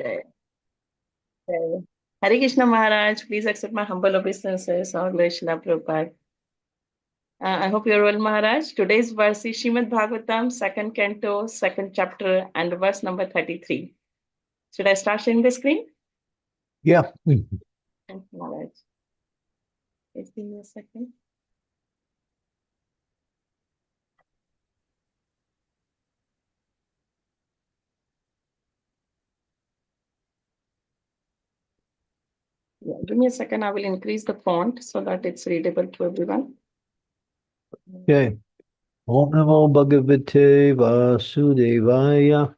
Okay. Okay. Hare Krishna Maharaj, please accept my humble obeisances. All glory Srila Prabhupada. I hope you're well, Maharaj. Today's verse is Srimad Bhagavatam, second canto, second chapter, and verse number 33. Should I start sharing the screen? Yeah. Thank you, Maharaj. Just give me a second. Yeah, give me a second. I will increase the font so that it's readable to everyone. Okay. Om Namo Bhagavate Vasudevaya.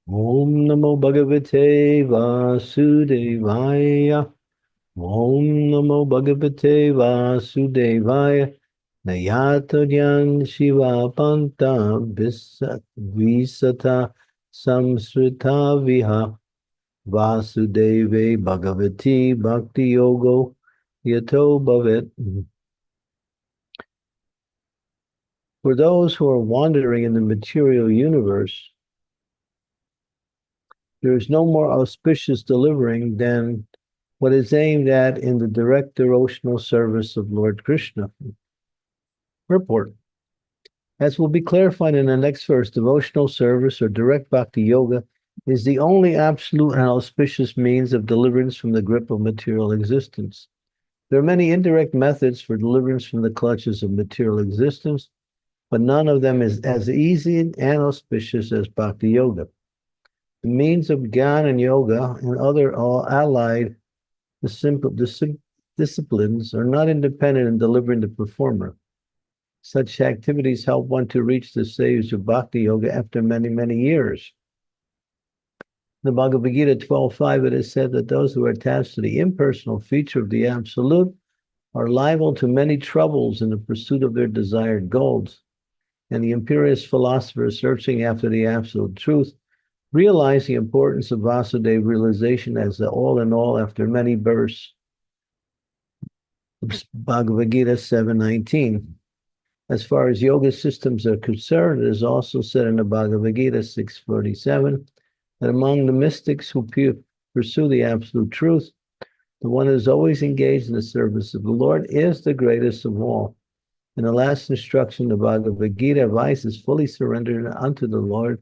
Om Namo Bhagavate Vasudevaya. Om Namo Bhagavate Vasudevaya. Nayatodyan Shiva Panta Visata Samsrita Viha Vasudeve Bhagavati Bhakti Yogo Yato Bhavet. For those who are wandering in the material universe, there is no more auspicious delivering than what is aimed at in the direct devotional service of Lord Krishna. Purport. As will be clarified in the next verse, devotional service or direct bhakti yoga is the only absolute and auspicious means of deliverance from the grip of material existence. There are many indirect methods for deliverance from the clutches of material existence, but none of them is as easy and auspicious as bhakti yoga. The means of Gyan and yoga and other all allied disciplines are not independent in delivering the performer. Such activities help one to reach the stage of bhakti yoga after many, many years. In the Bhagavad Gita 12.5, it is said that those who are attached to the impersonal feature of the Absolute are liable to many troubles in the pursuit of their desired goals. And the imperious philosophers searching after the absolute truth realize the importance of Vasudeva realization as the all in all after many births. Bhagavad Gita 7.19. As far as yoga systems are concerned, it is also said in the Bhagavad Gita 6.47 that among the mystics who pursue the absolute truth, the one who is always engaged in the service of the Lord is the greatest of all. In the last instruction, the Bhagavad Gita advises fully surrendered unto the Lord,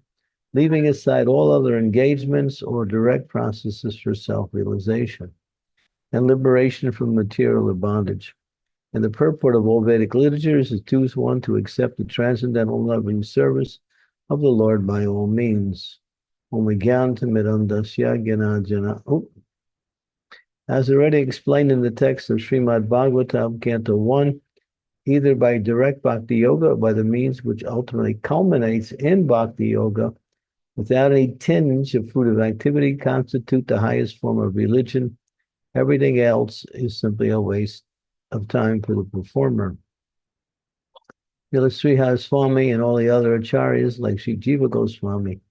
leaving aside all other engagements or direct processes for self-realization and liberation from material or bondage. And the purport of all Vedic literature is to choose one to accept the transcendental loving service of the Lord by all means. As already explained in the text of Srimad Bhagavatam, Canto 1, either by direct bhakti yoga or by the means which ultimately culminates in bhakti yoga, without any tinge of fruitive activity, constitute the highest form of religion. Everything else is simply a waste of time for the performer. Srila Swami and all the other acharyas like Sri Jiva Goswami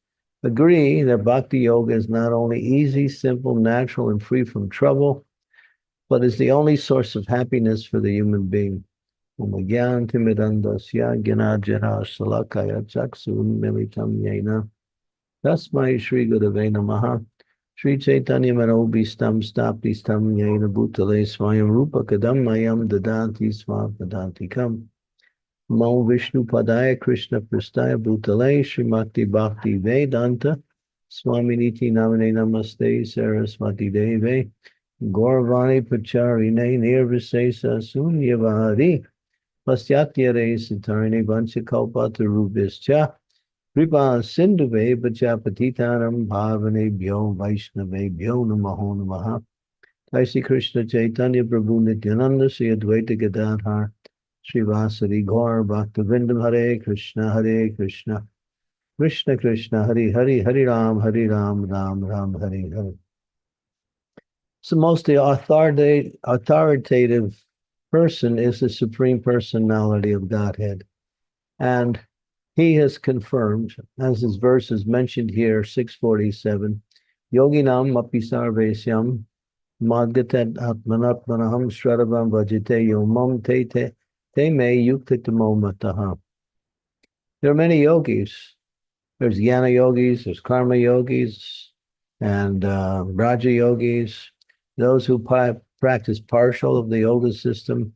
agree that bhakti yoga is not only easy, simple, natural, and free from trouble, but is the only source of happiness for the human being. Tasmai Shri Gurave Namaha. Shri Chaitanya Manobhistam Staptistam Yena Bhutale Swayam Rupa Kadam Mayam Dadanti Swapadantikam. Mo Vishnu Padaya Krishna Prastaya Bhutale Srimati Bhakti Vedanta Swami Niti Namane Namaste Saraswati Deve Gauravani Pacharine Nirvisesa Sunyavari Pastyatya Sitarine Vanchakalpa Tarubhischa Kripa Sindhuve Bhajapatitanam Bhavanebhyo Vaishnavebhyo Namaho Namaha. Jai Shri Krishna Chaitanya Prabhu Nityananda Sri Advaita Gadadhar Srivasadi Gaur Bhaktivinoda Hare Krishna Krishna Krishna Hare Hare Hare Ram Ram Ram Hare Hare. So most the authoritative person is the Supreme Personality of Godhead. And he has confirmed, as his verse is mentioned here, 647, Yoginam api sarvesyam madgatet atmanatmanaham shradabam vajite yomam te me yuktitamo mataha. There are many yogis. There's jnana yogis, there's karma yogis, and Raja yogis, those who practice partial of the yoga system.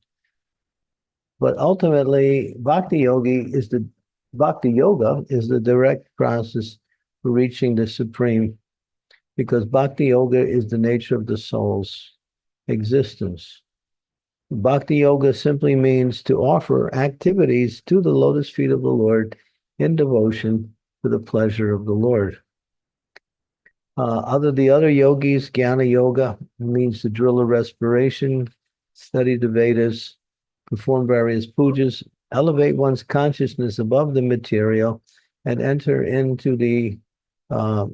But ultimately, bhakti yoga is the direct process for reaching the supreme, because bhakti yoga is the nature of the soul's existence. Bhakti yoga simply means to offer activities to the lotus feet of the Lord in devotion to the pleasure of the Lord. The other yogis, Jnana yoga means to drill a respiration, study the Vedas, perform various pujas, elevate one's consciousness above the material, and enter into the uh,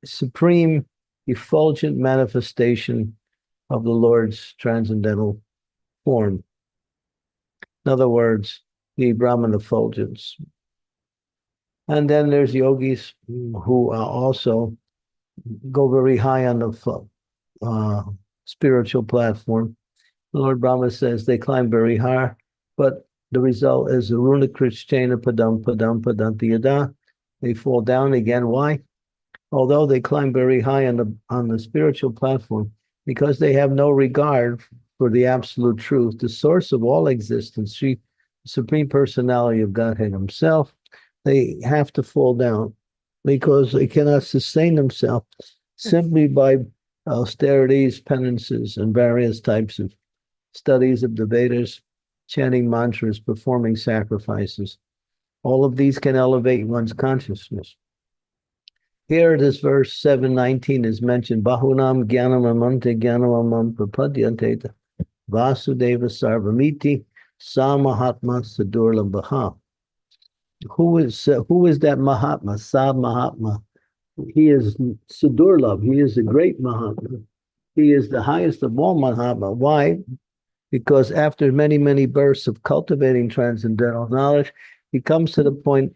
supreme effulgent manifestation of the Lord's transcendental form. In other words, the Brahman effulgence. And then there's yogis who also go very high on the spiritual platform. The Lord Brahma says they climb very high, but the result is Aruna Krishnena Padam Padam Padanti Yada. They fall down again. Why? Although they climb very high on the spiritual platform, because they have no regard for the absolute truth, the source of all existence, the Supreme Personality of Godhead Himself, they have to fall down because they cannot sustain themselves simply by austerities, penances, and various types of studies of the Vedas, chanting mantras, performing sacrifices. All of these can elevate one's consciousness. Here, this verse 7:19 is mentioned. Bahunam Jnanam Amante Jnanam Amam Prapadyante Vasudeva Sarvamiti Sa Mahatma Sadurlabha. Who is that Mahatma? Sa Mahatma. He is Sadurlabh. He is the great Mahatma. He is the highest of all Mahatma. Why? Because after many, many bursts of cultivating transcendental knowledge, he comes to the point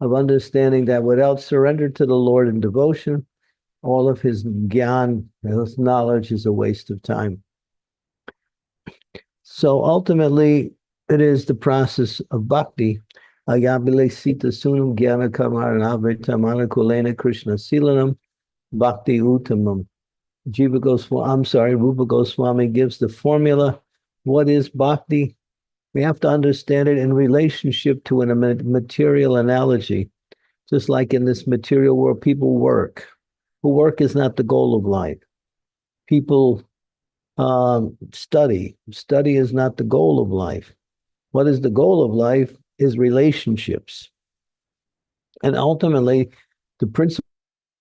of understanding that without surrender to the Lord in devotion, all of his gyan, his knowledge, is a waste of time. So ultimately, it is the process of bhakti. Ayabile sita sunam jnana karmaranavitamana kulena krishna silanam bhakti uttamam. Rupa Goswami gives the formula. What is bhakti? We have to understand it in relationship to a material analogy. Just like in this material world, people work. Work is not the goal of life. People study. Study is not the goal of life. What is the goal of life is relationships. And ultimately, the principal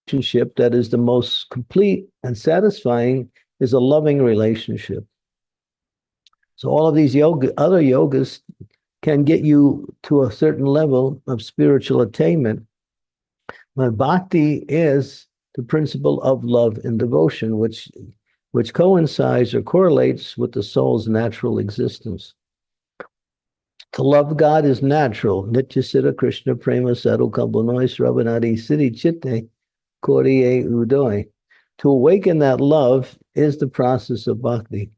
relationship that is the most complete and satisfying is a loving relationship. So all of these other yogas can get you to a certain level of spiritual attainment. But bhakti is the principle of love and devotion, which coincides or correlates with the soul's natural existence. To love God is natural. Nitya Siddha Krishna Prema Sadhu Kabunoi Sravanadi Siddhi Chitte Koriye Udoi. To awaken that love is the process of bhakti.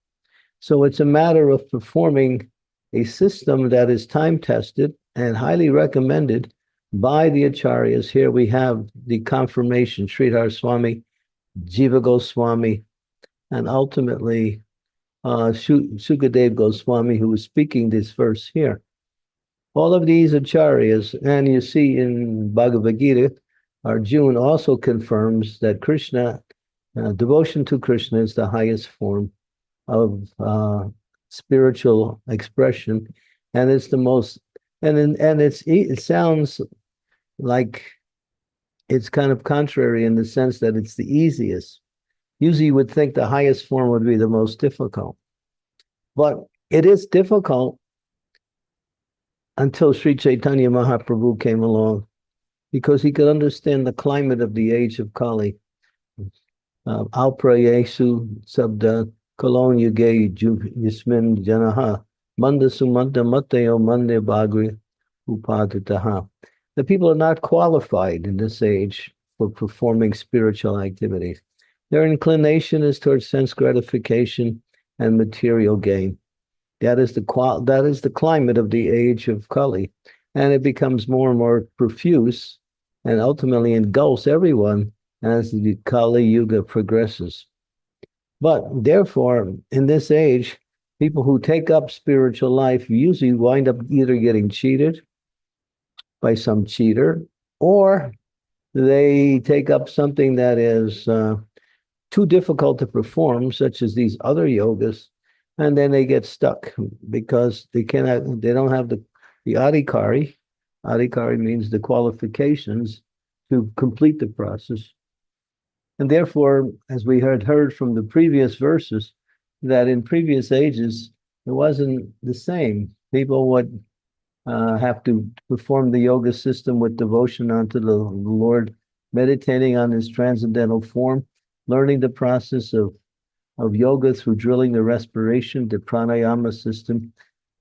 So it's a matter of performing a system that is time-tested and highly recommended by the acharyas. Here we have the confirmation, Sridhar Swami, Jiva Goswami, and ultimately Sukadev Goswami, who is speaking this verse here. All of these acharyas, and you see in Bhagavad Gita, Arjuna also confirms that Krishna, devotion to Krishna is the highest form of spiritual expression, and it's the most, it sounds like it's kind of contrary in the sense that it's the easiest. Usually you would think the highest form would be the most difficult, but it is difficult until Sri Chaitanya Mahaprabhu came along, because he could understand the climate of the age of Kali. Alprayesu sabda Kalon Yuge Yusmin Janaha Manda Sumanta Mateo Mande Bagri Upaditaha. The people are not qualified in this age for performing spiritual activities. Their inclination is towards sense gratification and material gain. That is the climate of the age of Kali, and it becomes more and more profuse, and ultimately engulfs everyone as the Kali Yuga progresses. But therefore, in this age, people who take up spiritual life usually wind up either getting cheated by some cheater, or they take up something that is too difficult to perform, such as these other yogas, and then they get stuck because they don't have the adhikari. Adhikari means the qualifications to complete the process. And therefore, as we had heard from the previous verses, that in previous ages, it wasn't the same. People would have to perform the yoga system with devotion unto the Lord, meditating on his transcendental form, learning the process of yoga through drilling the respiration, the pranayama system,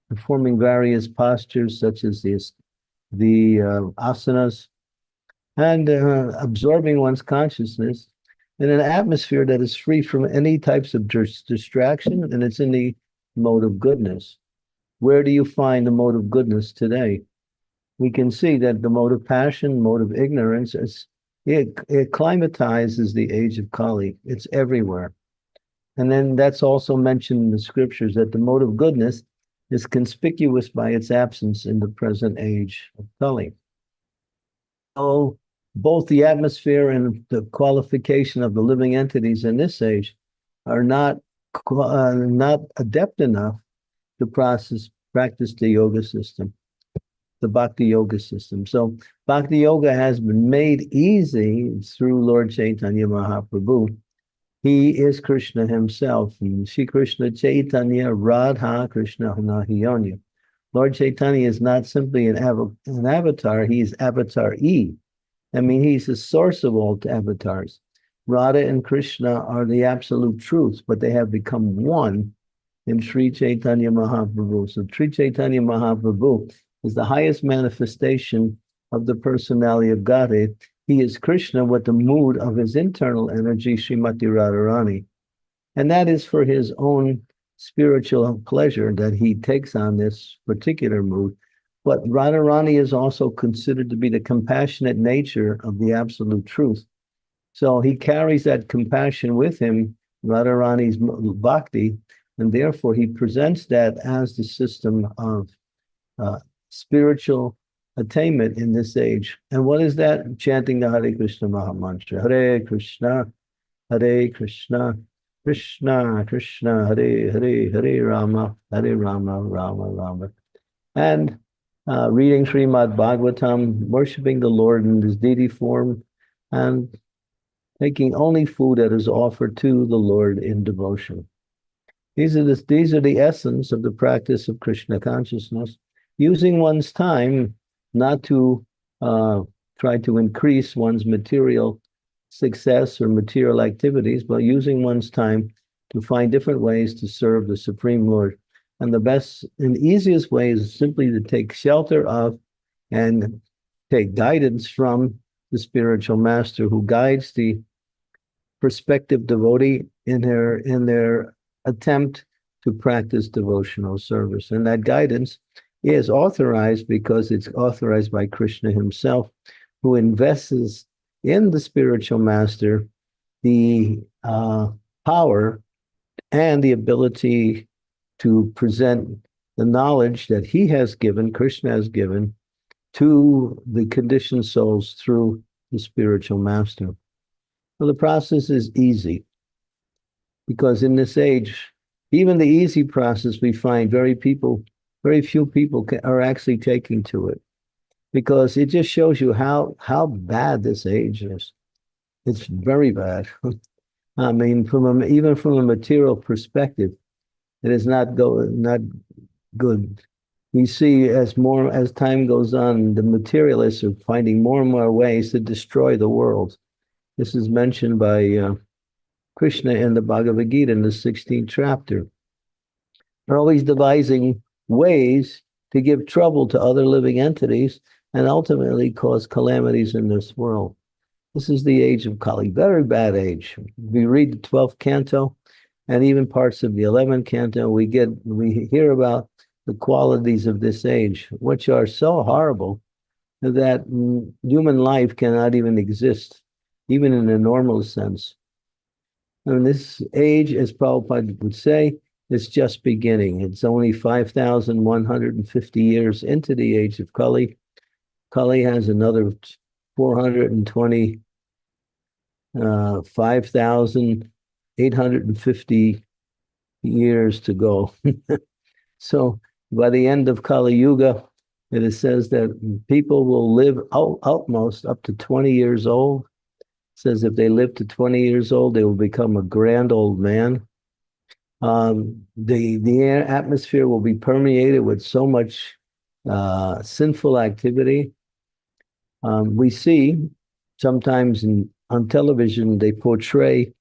performing various postures such as the asanas, and absorbing one's consciousness in an atmosphere that is free from any types of distraction, and it's in the mode of goodness. Where do you find the mode of goodness today? We can see that the mode of passion, mode of ignorance, it climatizes the age of Kali. It's everywhere. And then that's also mentioned in the scriptures that the mode of goodness is conspicuous by its absence in the present age of Kali. So both the atmosphere and the qualification of the living entities in this age are not adept enough to practice the yoga system, the bhakti yoga system. So bhakti yoga has been made easy through Lord Chaitanya Mahaprabhu. He is Krishna himself. Shri Krishna Chaitanya Radha Krishna Nahiyonya. Lord Chaitanya is not simply an avatar, he is avatar E. I mean, he's the source of all avatars. Radha and Krishna are the absolute truth, but they have become one in Sri Chaitanya Mahaprabhu. So Sri Chaitanya Mahaprabhu is the highest manifestation of the personality of Godhead. He is Krishna with the mood of his internal energy, Srimati Radharani. And that is for his own spiritual pleasure that he takes on this particular mood. But Radharani is also considered to be the compassionate nature of the absolute truth. So he carries that compassion with him, Radharani's bhakti, and therefore he presents that as the system of spiritual attainment in this age. And what is that? Chanting the Hare Krishna Maha Mantra. Hare Krishna, Krishna Krishna, Hare Hare, Hare Rama, Rama Rama. And reading Srimad Bhagavatam, worshiping the Lord in his deity form, and taking only food that is offered to the Lord in devotion. These are the essence of the practice of Krishna consciousness, using one's time not to try to increase one's material success or material activities, but using one's time to find different ways to serve the Supreme Lord. And the best and easiest way is simply to take shelter of and take guidance from the spiritual master who guides the prospective devotee in their attempt to practice devotional service. And that guidance is authorized because it's authorized by Krishna himself, who invests in the spiritual master the power and the ability to present the knowledge that he has given, Krishna has given, to the conditioned souls through the spiritual master. So the process is easy because in this age, even the easy process, we find very few people are actually taking to it, because it just shows you how bad this age is. It's very bad. I mean, even from a material perspective, it is not good. We see as time goes on, the materialists are finding more and more ways to destroy the world. This is mentioned by Krishna in the Bhagavad Gita in the 16th chapter. They're always devising ways to give trouble to other living entities and ultimately cause calamities in this world. This is the age of Kali, very bad age. We read the 12th canto and even parts of the 11th canto, we hear about the qualities of this age, which are so horrible that human life cannot even exist. even in a normal sense. And this age, as Prabhupada would say, is just beginning. It's only 5,150 years into the age of Kali. Kali has another 420, 5,850 years to go. So by the end of Kali Yuga, it says that people will live outmost up to 20 years old. It says if they live to 20 years old, they will become a grand old man. The air atmosphere will be permeated with so much sinful activity. We see sometimes on television, they portray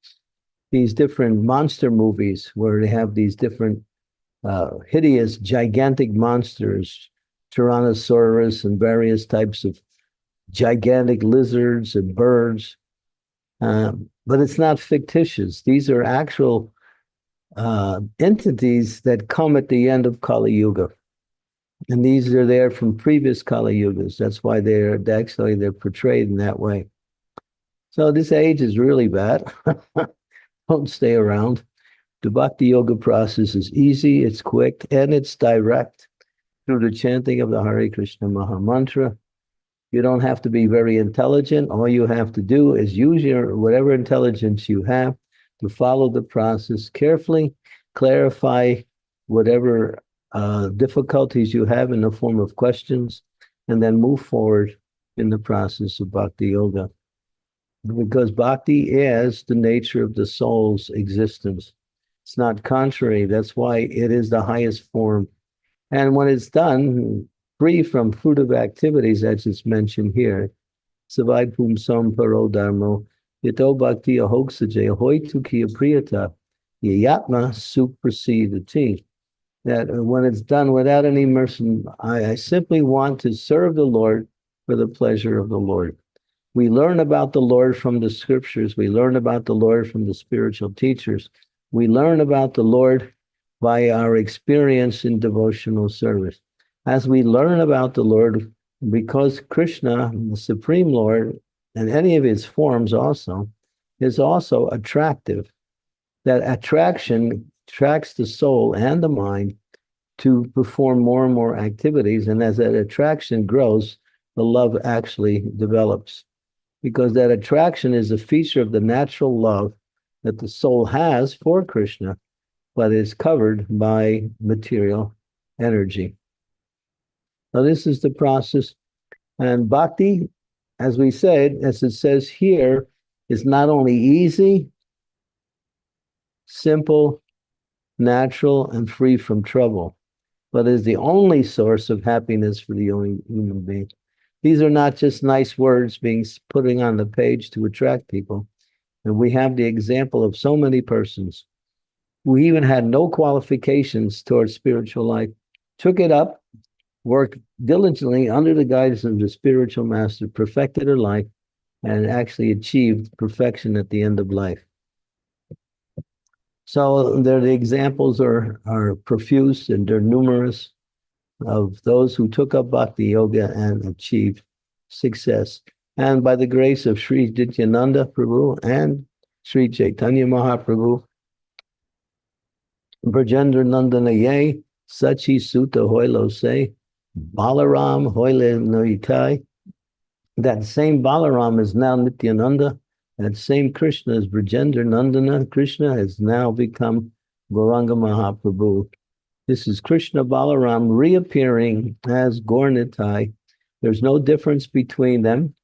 these different monster movies where they have these different hideous, gigantic monsters, Tyrannosaurus and various types of gigantic lizards and birds. But it's not fictitious. These are actual entities that come at the end of Kali Yuga. And these are there from previous Kali Yugas. That's why they're portrayed in that way. So this age is really bad. Don't stay around. The Bhakti Yoga process is easy, it's quick, and it's direct through the chanting of the Hare Krishna Maha Mantra. You don't have to be very intelligent. All you have to do is use your whatever intelligence you have to follow the process carefully, clarify whatever difficulties you have in the form of questions, and then move forward in the process of Bhakti Yoga. Because Bhakti is the nature of the soul's existence. It's not contrary. That's why it is the highest form. And when it's done, free from fruitive activities, as it's mentioned here, Savai Pumsam Paro Dharmo, Yato Bhakti Ahoksaje, Hoitu Kiya Priyata, Yatma Suprasidati. That when it's done without any mercy, I simply want to serve the Lord for the pleasure of the Lord. We learn about the Lord from the scriptures. We learn about the Lord from the spiritual teachers. We learn about the Lord by our experience in devotional service. As we learn about the Lord, because Krishna, the Supreme Lord, and any of his forms also, is also attractive. That attraction attracts the soul and the mind to perform more and more activities. And as that attraction grows, the love actually develops. Because that attraction is a feature of the natural love that the soul has for Krishna, but is covered by material energy. Now, this is the process. And bhakti, as we said, as it says here, is not only easy, simple, natural, and free from trouble, but is the only source of happiness for the human being. These are not just nice words being putting on the page to attract people. And we have the example of so many persons who even had no qualifications towards spiritual life, took it up, worked diligently under the guidance of the spiritual master, perfected her life, and actually achieved perfection at the end of life. So the examples are profuse and they're numerous of those who took up Bhakti Yoga and achieved success. And by the grace of Sri Nityananda Prabhu and Sri Chaitanya Mahaprabhu, Brajendra Nandana Ye, Sachi Sutta Hoilo Se, Balaram Hoile Noitai. That same Balaram is now Nityananda. That same Krishna is Brajendra Nandana. Krishna has now become Gauranga Mahaprabhu. This is Krishna Balaram reappearing as Gaur-Nitai. There's no difference between them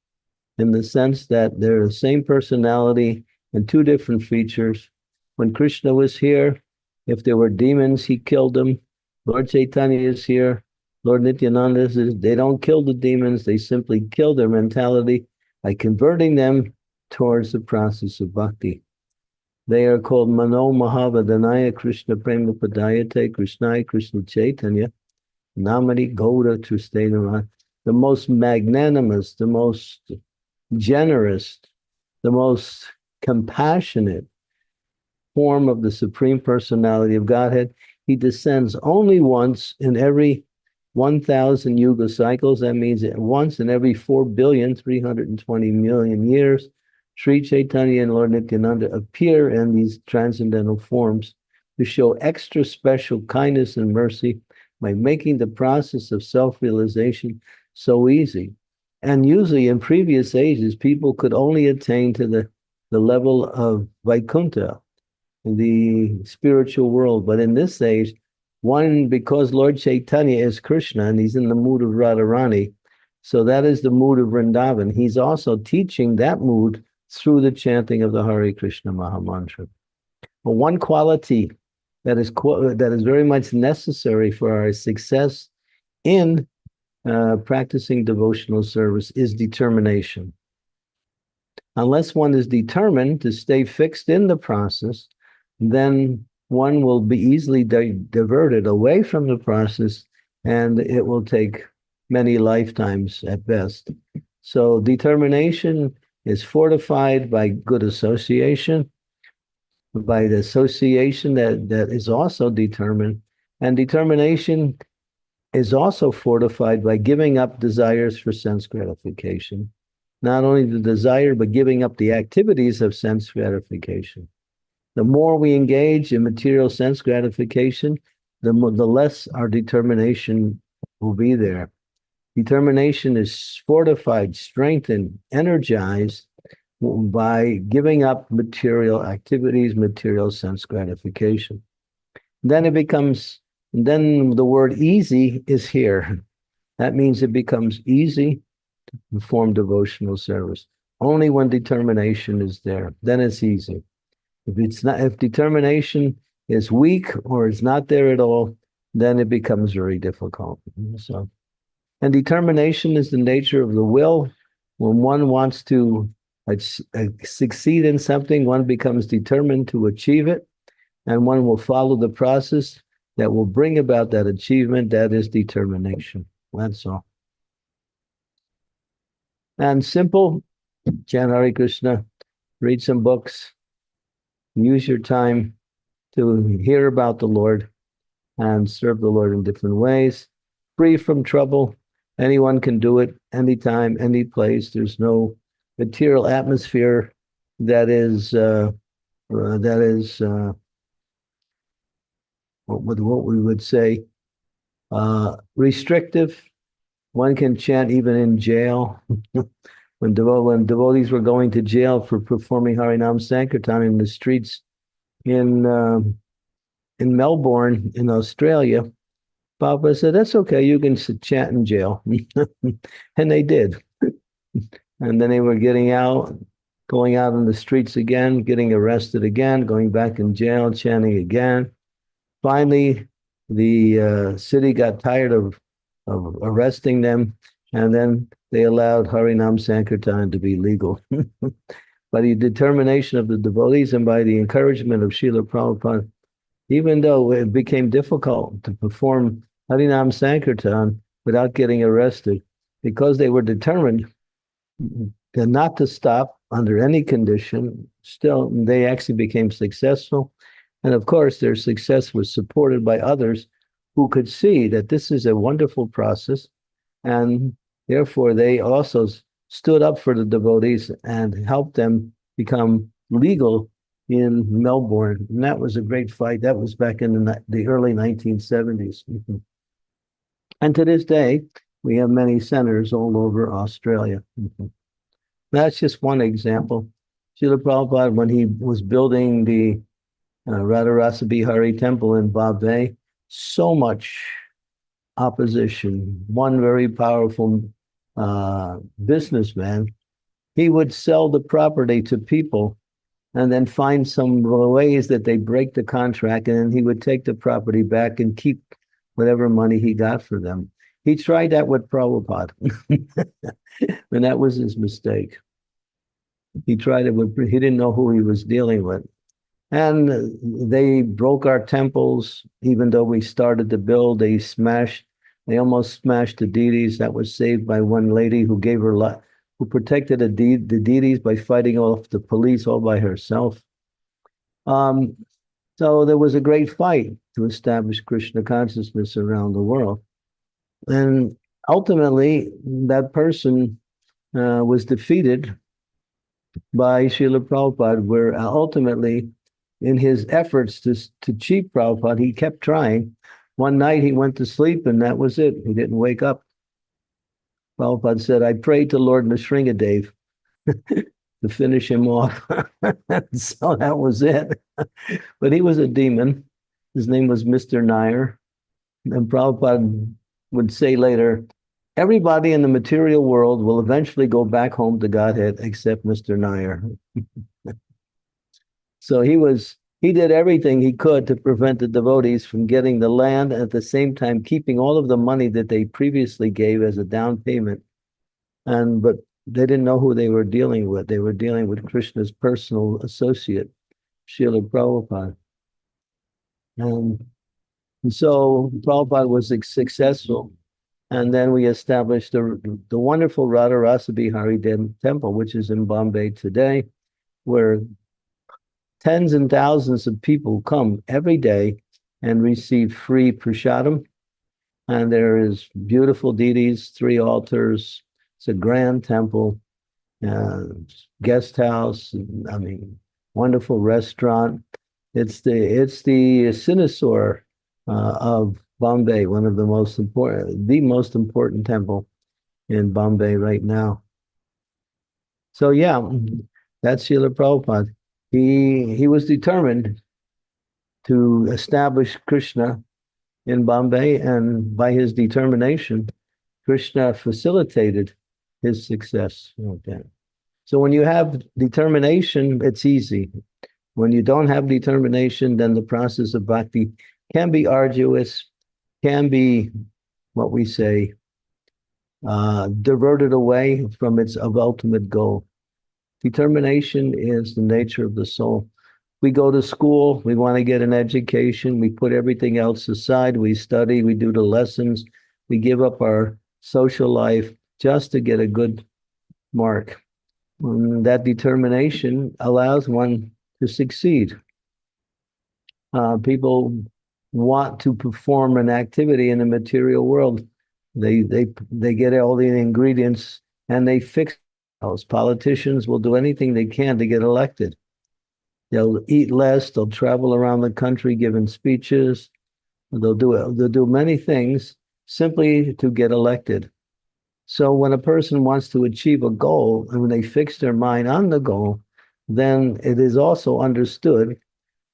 in the sense that they're the same personality and two different features. When Krishna was here, if there were demons, he killed them. Lord Chaitanya is here. Lord Nityananda is, they don't kill the demons, they simply kill their mentality by converting them towards the process of bhakti. They are called Mano Mahavadanaya Krishna Prema Padayate Krishnaya Krishna Chaitanya Namani Gauda Tristenava. The most magnanimous, the most generous, the most compassionate form of the Supreme Personality of Godhead. He descends only once in every 1,000 yuga cycles. That means once in every 4,320,000,000 years. Sri Chaitanya and Lord Nityananda appear in these transcendental forms to show extra special kindness and mercy by making the process of self-realization so easy. And usually in previous ages, people could only attain to the level of Vaikuntha, the spiritual world. But in this age, one, because Lord Chaitanya is Krishna and he's in the mood of Radharani, so that is the mood of Vrindavan. He's also teaching that mood through the chanting of the Hare Krishna Mahamantra. But one quality that is very much necessary for our success in practicing devotional service is determination. Unless one is determined to stay fixed in the process, then one will be easily diverted away from the process, and it will take many lifetimes at best. So determination is fortified by good association, by the association that is also determined, and determination is also fortified by giving up desires for sense gratification. Not only the desire, but giving up the activities of sense gratification. The more we engage in material sense gratification, the less our determination will be there. Determination is fortified, strengthened, energized by giving up material activities, material sense gratification. Then the word easy is here. That means it becomes easy to perform devotional service. Only when determination is there, then it's easy. If determination is weak or is not there at all, then it becomes very difficult. So, and determination is the nature of the will. When one wants to succeed in something, one becomes determined to achieve it, and one will follow the process that will bring about that achievement. That is determination. That's all. And simple, chant Hare Krishna, read some books, use your time to hear about the Lord and serve the Lord in different ways. Free from trouble. Anyone can do it anytime, any place. There's no material atmosphere that is what we would say restrictive. One can chant even in jail. When devotees were going to jail for performing Harinam Sankirtan in the streets in Melbourne, in Australia, Papa said, "That's okay, you can chant in jail." And they did. And then they were going out on the streets again, getting arrested again, going back in jail, chanting again. Finally, the city got tired of arresting them, and then they allowed Harinam Sankirtan to be legal. By the determination of the devotees and by the encouragement of Srila Prabhupada, even though it became difficult to perform Harinam Sankirtan without getting arrested, because they were determined not to stop under any condition, still they actually became successful. And of course, their success was supported by others who could see that this is a wonderful process, and therefore they also stood up for the devotees and helped them become legal in Melbourne. And that was a great fight. That was back in the early 1970s. Mm-hmm. And to this day, we have many centers all over Australia. Mm-hmm. That's just one example. Srila Prabhupada, when he was building the Radharasa Bihari temple in Bombay, so much opposition. One very powerful businessman, he would sell the property to people and then find some ways that they break the contract, and then he would take the property back and keep whatever money he got for them. He tried that with Prabhupada, and that was his mistake. He tried it he didn't know who he was dealing with. And they broke our temples, even though we started to build. They almost smashed the deities. That was saved by one lady who gave her life, who protected the deities by fighting off the police all by herself. So there was a great fight to establish Krishna consciousness around the world. And ultimately, that person was defeated by Srila Prabhupada, where ultimately, in his efforts to cheat Prabhupada, he kept trying. One night he went to sleep and that was it. He didn't wake up. Prabhupada said, I prayed to Lord Nrsingadev to finish him off. So that was it. But he was a demon. His name was Mr. Nair. And Prabhupada would say later, everybody in the material world will eventually go back home to Godhead except Mr. Nair. So he did everything he could to prevent the devotees from getting the land, and at the same time keeping all of the money that they previously gave as a down payment. But they didn't know who they were dealing with. They were dealing with Krishna's personal associate, Srila Prabhupada. And so Prabhupada was successful. And then we established the wonderful Radha Rasa Bihari Temple, which is in Bombay today, where tens and thousands of people come every day and receive free prasadam. And there is beautiful deities, 3 altars. It's a grand temple, guest house. I mean, wonderful restaurant. It's the Cynosure of Bombay, one of the most important temple in Bombay right now. So yeah, that's Srila Prabhupada. He was determined to establish Krishna in Bombay, and by his determination, Krishna facilitated his success. Okay. So when you have determination, it's easy. When you don't have determination, then the process of bhakti can be arduous, can be what we say, diverted away from its ultimate goal. Determination is the nature of the soul. We go to school, we want to get an education, we put everything else aside, we study, we do the lessons, we give up our social life just to get a good mark. That determination allows one to succeed. People want to perform an activity in the material world. They get all the ingredients and they fix those. Politicians will do anything they can to get elected. They'll eat less, they'll travel around the country giving speeches, they'll do many things simply to get elected. So when a person wants to achieve a goal, and when they fix their mind on the goal, then it is also understood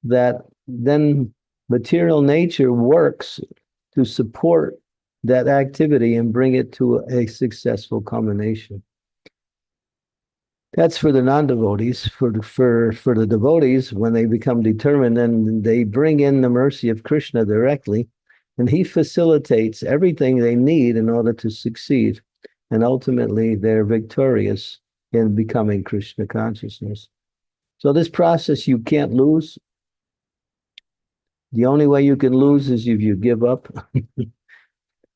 that then material nature works to support that activity and bring it to a successful culmination. That's for the non-devotees. For the devotees, when they become determined, then they bring in the mercy of Krishna directly, and he facilitates everything they need in order to succeed. And ultimately, they're victorious in becoming Krishna consciousness. So this process you can't lose. The only way you can lose is if you give up.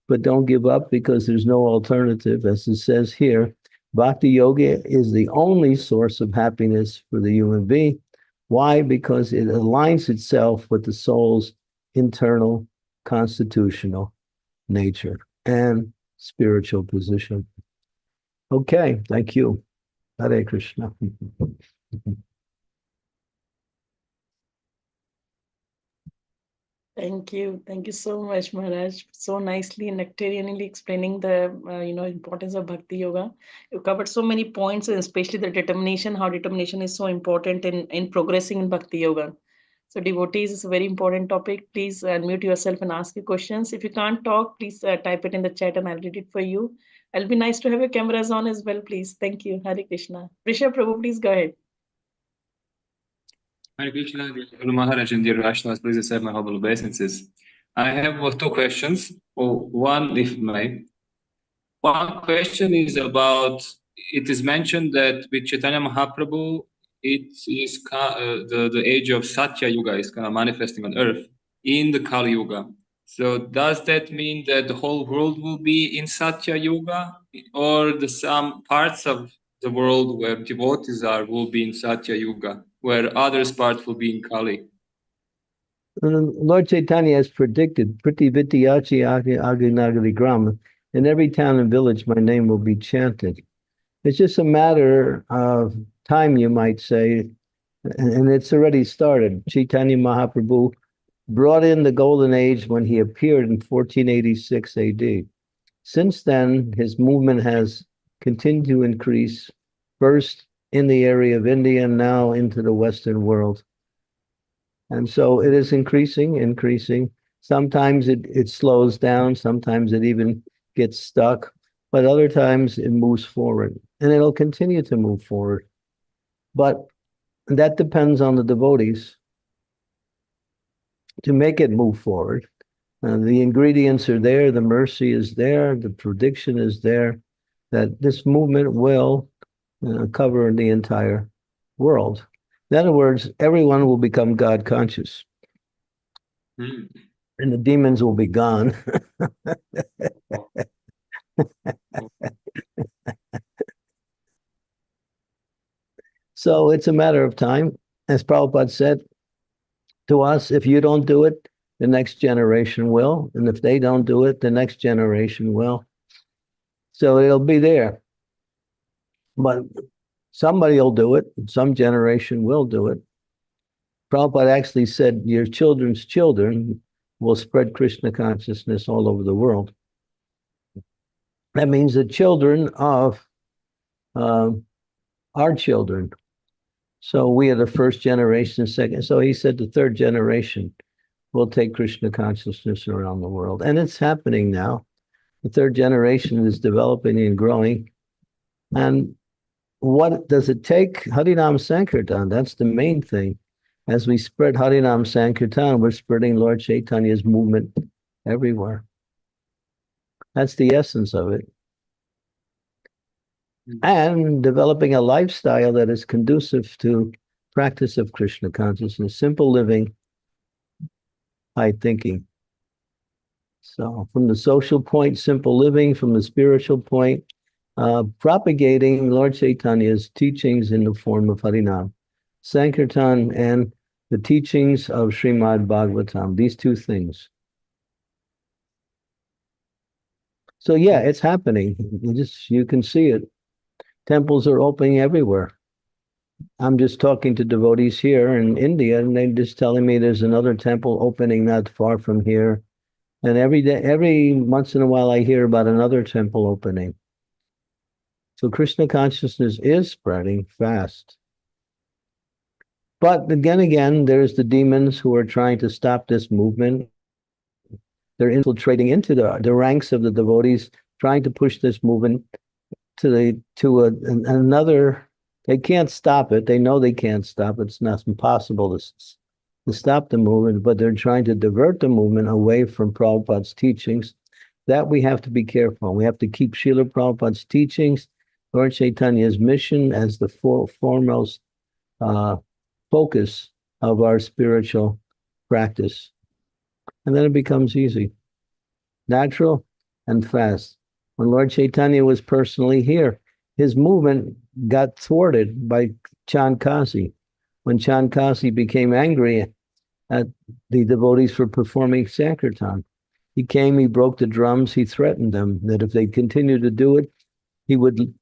But don't give up, because there's no alternative. As it says here, Bhakti Yoga is the only source of happiness for the human being. Why? Because it aligns itself with the soul's internal constitutional nature and spiritual position. Okay, thank you. Hare Krishna. Thank you. Thank you so much, Maharaj. So nicely and nectarianly explaining the importance of Bhakti Yoga. You covered so many points, and especially the determination, how determination is so important in progressing in Bhakti Yoga. So devotees is a very important topic. Please unmute yourself and ask your questions. If you can't talk, please type it in the chat and I'll read it for you. It'll be nice to have your cameras on as well, please. Thank you. Hare Krishna. Rishabh Prabhu, please go ahead. Hare Krishna, Guru Maharaj, and dear Vaishnavas, please accept my humble obeisances. I have 2 questions. One, if may. One question is about, it is mentioned that with Chaitanya Mahaprabhu, it is the age of Satya Yuga is kind of manifesting on earth in the Kali Yuga. So does that mean that the whole world will be in Satya Yuga, or some parts of the world where devotees are will be in Satya Yuga, where others parts will be in Kali? Lord Chaitanya has predicted, Priti Vityachi Aginagari Gram, in every town and village my name will be chanted. It's just a matter of time, you might say, and it's already started. Chaitanya Mahaprabhu brought in the golden age when he appeared in 1486 AD. Since then, his movement has continued to increase, first in the area of India and now into the Western world. And so it is increasing. Sometimes it slows down, sometimes it even gets stuck, but other times it moves forward, and it'll continue to move forward. But that depends on the devotees to make it move forward. The ingredients are there, the mercy is there, the prediction is there that this movement will cover the entire world. In other words, everyone will become God conscious. Mm. And the demons will be gone. So it's a matter of time. As Prabhupada said to us, if you don't do it, the next generation will. And if they don't do it, the next generation will. So it'll be there. But somebody will do it. Some generation will do it. Prabhupada actually said, your children's children will spread Krishna consciousness all over the world. That means the children of our children. So we are the first generation, second. So he said the third generation will take Krishna consciousness around the world. And it's happening now. The third generation is developing and growing. And what does it take? Harinam Sankirtan, that's the main thing. As we spread Harinam Sankirtan, we're spreading Lord Chaitanya's movement everywhere. That's the essence of it. And developing a lifestyle that is conducive to practice of Krishna consciousness, simple living, high thinking. So from the social point, simple living, from the spiritual point, propagating Lord Chaitanya's teachings in the form of Harinam, Sankirtan, and the teachings of Srimad Bhagavatam, these two things. So yeah, it's happening. You can see it. Temples are opening everywhere. I'm just talking to devotees here in India, and they're just telling me there's another temple opening not far from here. And every day, every once in a while, I hear about another temple opening. So Krishna consciousness is spreading fast. But again, there's the demons who are trying to stop this movement. They're infiltrating into the ranks of the devotees, trying to push this movement another. They can't stop it. They know they can't stop it. It's not impossible to stop the movement, but they're trying to divert the movement away from Prabhupada's teachings. That we have to be careful. We have to keep Srila Prabhupada's teachings, Lord Chaitanya's mission as the foremost focus of our spiritual practice. And then it becomes easy, natural, and fast. When Lord Chaitanya was personally here, his movement got thwarted by Chandkasi. When Chandkasi became angry at the devotees for performing Sankirtan, he came, he broke the drums, he threatened them that if they continued to do it, he would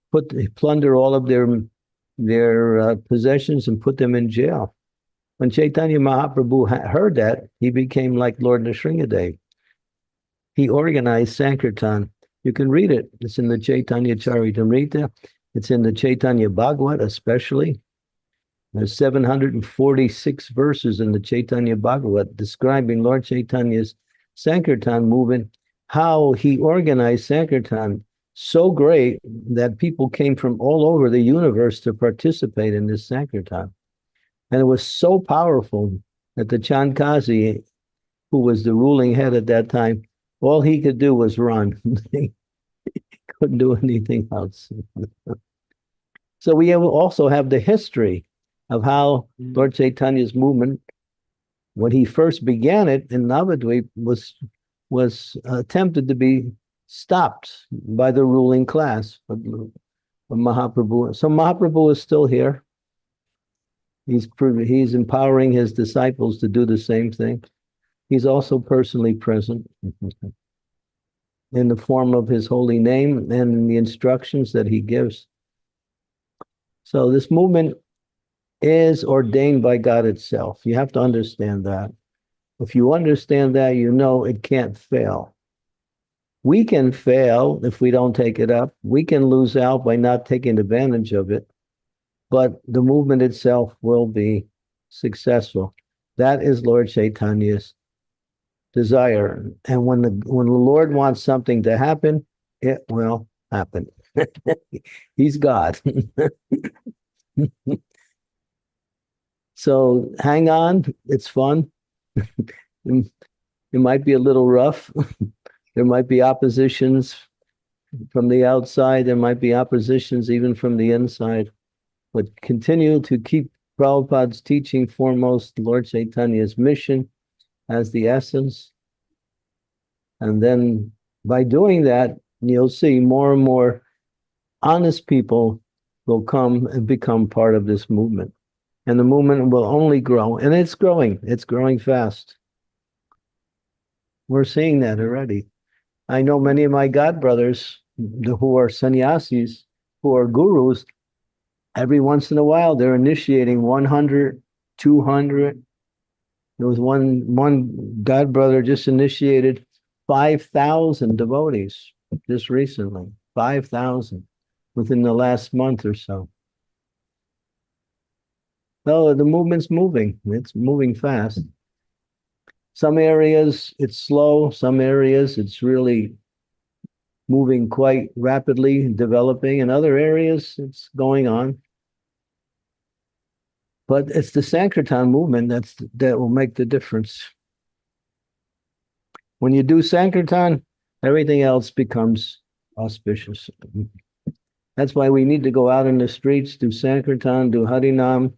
plunder all of their possessions and put them in jail. When Chaitanya Mahaprabhu heard that, he became like Lord Nrsingadev. He organized Sankirtan. You can read it. It's in the Chaitanya Charitamrita. It's in the Chaitanya Bhagavat especially. There's 746 verses in the Chaitanya Bhagavat describing Lord Chaitanya's Sankirtan movement, how he organized Sankirtan so great that people came from all over the universe to participate in this Sankirtan. And it was so powerful that the Chandkasi, who was the ruling head at that time, all he could do was run. He couldn't do anything else. So we also have the history of how Lord Chaitanya's movement, when he first began it in Navadvip, was attempted to be stopped by the ruling class of Mahaprabhu. So Mahaprabhu is still here. He's empowering his disciples to do the same thing. He's also personally present in the form of his holy name and in the instructions that he gives. So this movement is ordained by God itself. You have to understand that. If you understand that, you know it can't fail. We can fail if we don't take it up. We can lose out by not taking advantage of it, but the movement itself will be successful. That is Lord Chaitanya's desire. And when the Lord wants something to happen, it will happen. He's God. So hang on, it's fun. It might be a little rough. There might be oppositions from the outside. There might be oppositions even from the inside. But continue to keep Prabhupada's teaching foremost, Lord Chaitanya's mission as the essence. And then by doing that, you'll see more and more honest people will come and become part of this movement. And the movement will only grow. And it's growing fast. We're seeing that already. I know many of my god brothers who are sannyasis, who are gurus, every once in a while they're initiating 100, 200. There was one god brother just initiated 5,000 devotees just recently, 5,000 within the last month or so. So the movement's moving. It's moving fast. Some areas it's slow. Some areas it's really moving quite rapidly, developing. In other areas it's going on. But it's the Sankirtan movement that will make the difference. When you do Sankirtan, everything else becomes auspicious. That's why we need to go out in the streets, do Sankirtan, do Harinam,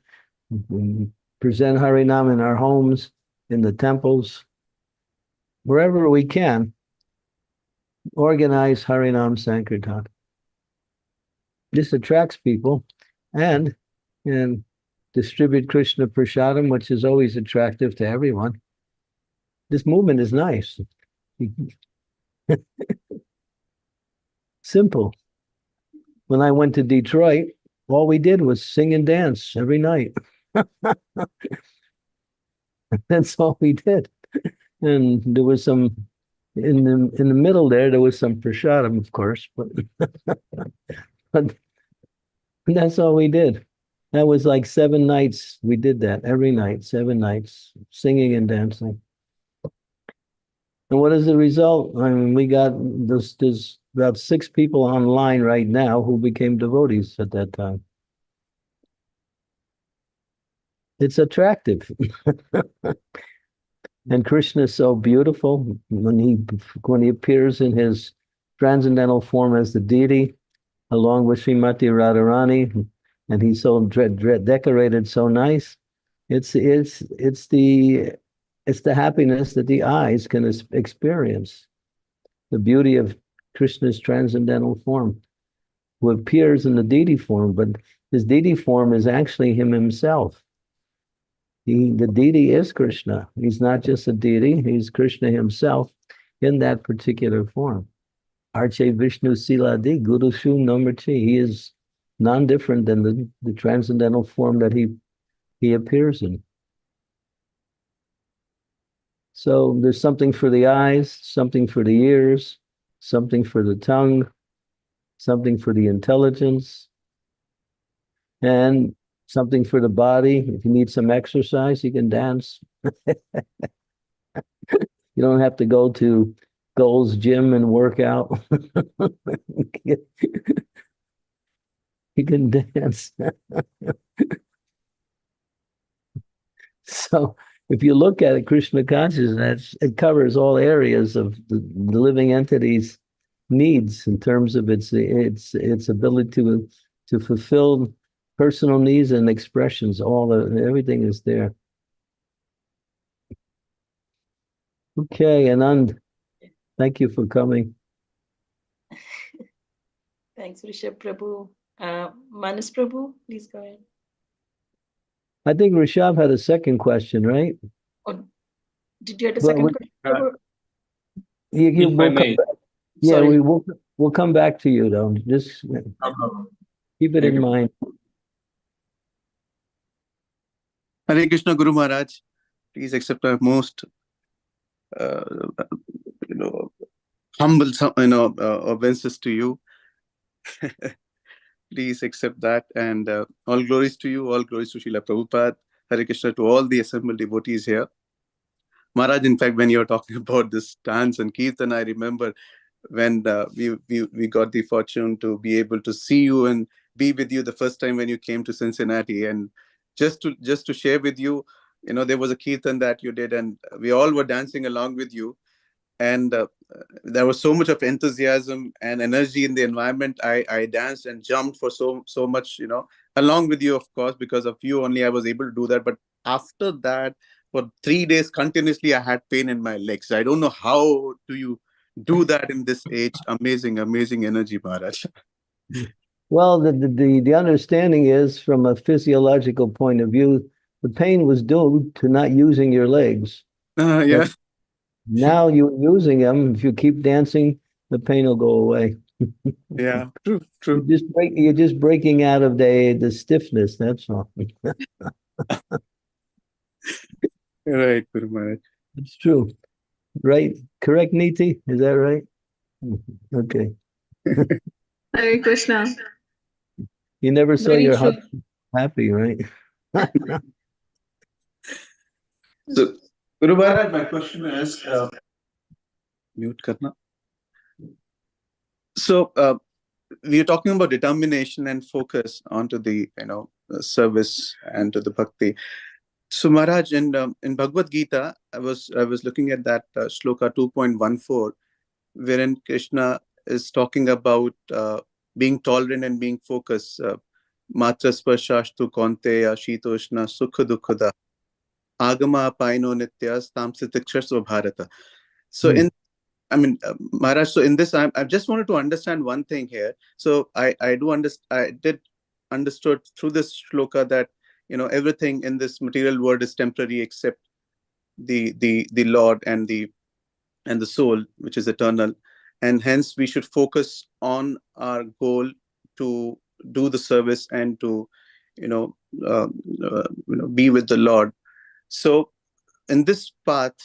present Harinam in our homes, in the temples, wherever we can, organize Harinam Sankirtan. This attracts people and distribute Krishna Prasadam, which is always attractive to everyone. This movement is nice. Simple. When I went to Detroit, all we did was sing and dance every night. That's all we did. And there was some in the middle there was some prasadam, of course, but that's all we did. That was like 7 nights. We did that every night, 7 nights, singing and dancing. And what is the result? I mean, we got there's about 6 people online right now who became devotees at that time. It's attractive. And Krishna is so beautiful when he appears in his transcendental form as the deity, along with Srimati Radharani, and he's so decorated so nice. It's the happiness that the eyes can experience. The beauty of Krishna's transcendental form, who appears in the deity form, but his deity form is actually him himself. The deity is Krishna. He's not just a deity, he's Krishna himself in that particular form. Arche Vishnu Siladi, Guru Shu Nomerchi. He is non-different than the transcendental form that he appears in. So there's something for the eyes, something for the ears, something for the tongue, something for the intelligence, and something for the body. If you need some exercise, you can dance. You don't have to go to Gold's Gym and work out. You can dance. So if you look at it, Krishna consciousness, it covers all areas of the living entity's needs in terms of its ability to fulfill personal needs and expressions. Everything is there. Okay, Anand, thank you for coming. Thanks, Rishabh Prabhu. Manas Prabhu, please go ahead. I think Rishabh had a second question, right? Oh, did you have a second question, Prabhu? If I may. Yeah, Sorry. we'll come back to you though. Just keep it in mind. Hare Krishna Guru Maharaj, please accept our most uh, you know humble obeisances to you. Please accept that, and all glories to you, all glories to Srila Prabhupada. Hare Krishna to all the assembled devotees here. Maharaj, in fact, when you're talking about this dance and kirtan, I remember when we got the fortune to be able to see you and be with you the first time when you came to Cincinnati, and just to share with you, there was a kirtan that you did, and we all were dancing along with you, and there was so much of enthusiasm and energy in the environment. I danced and jumped for so much, along with you, of course. Because of you only I was able to do that. But after that, for 3 days continuously, I had pain in my legs. I don't know how do you do that in this age. Amazing energy, Maharaj. Well, the understanding is, from a physiological point of view, the pain was due to not using your legs. Yeah. But now you're using them. If you keep dancing, the pain will go away. Yeah, true. You're just breaking out of the stiffness. That's all. Right, Guru Maharaj. It's true, right? Correct, Niti? Is that right? Okay. Hare Krishna. You never saw Very your true. husband happy, right? So, Guru Maharaj, my question is, mute karna. So, we are talking about determination and focus onto the service and to the bhakti. So, Maharaj, in Bhagavad Gita, I was looking at that shloka 2.14, wherein Krishna is talking about being tolerant and being focused. Matra sparshashtu konteya shitoshna sukha dukkha agama apaino nitya stamsitikshasva bharata. So Maharaj, so in this, I just wanted to understand one thing here. So I did understood through this shloka that everything in this material world is temporary except the Lord and the soul, which is eternal, and hence we should focus on our goal to do the service and to be with the Lord. So in this path,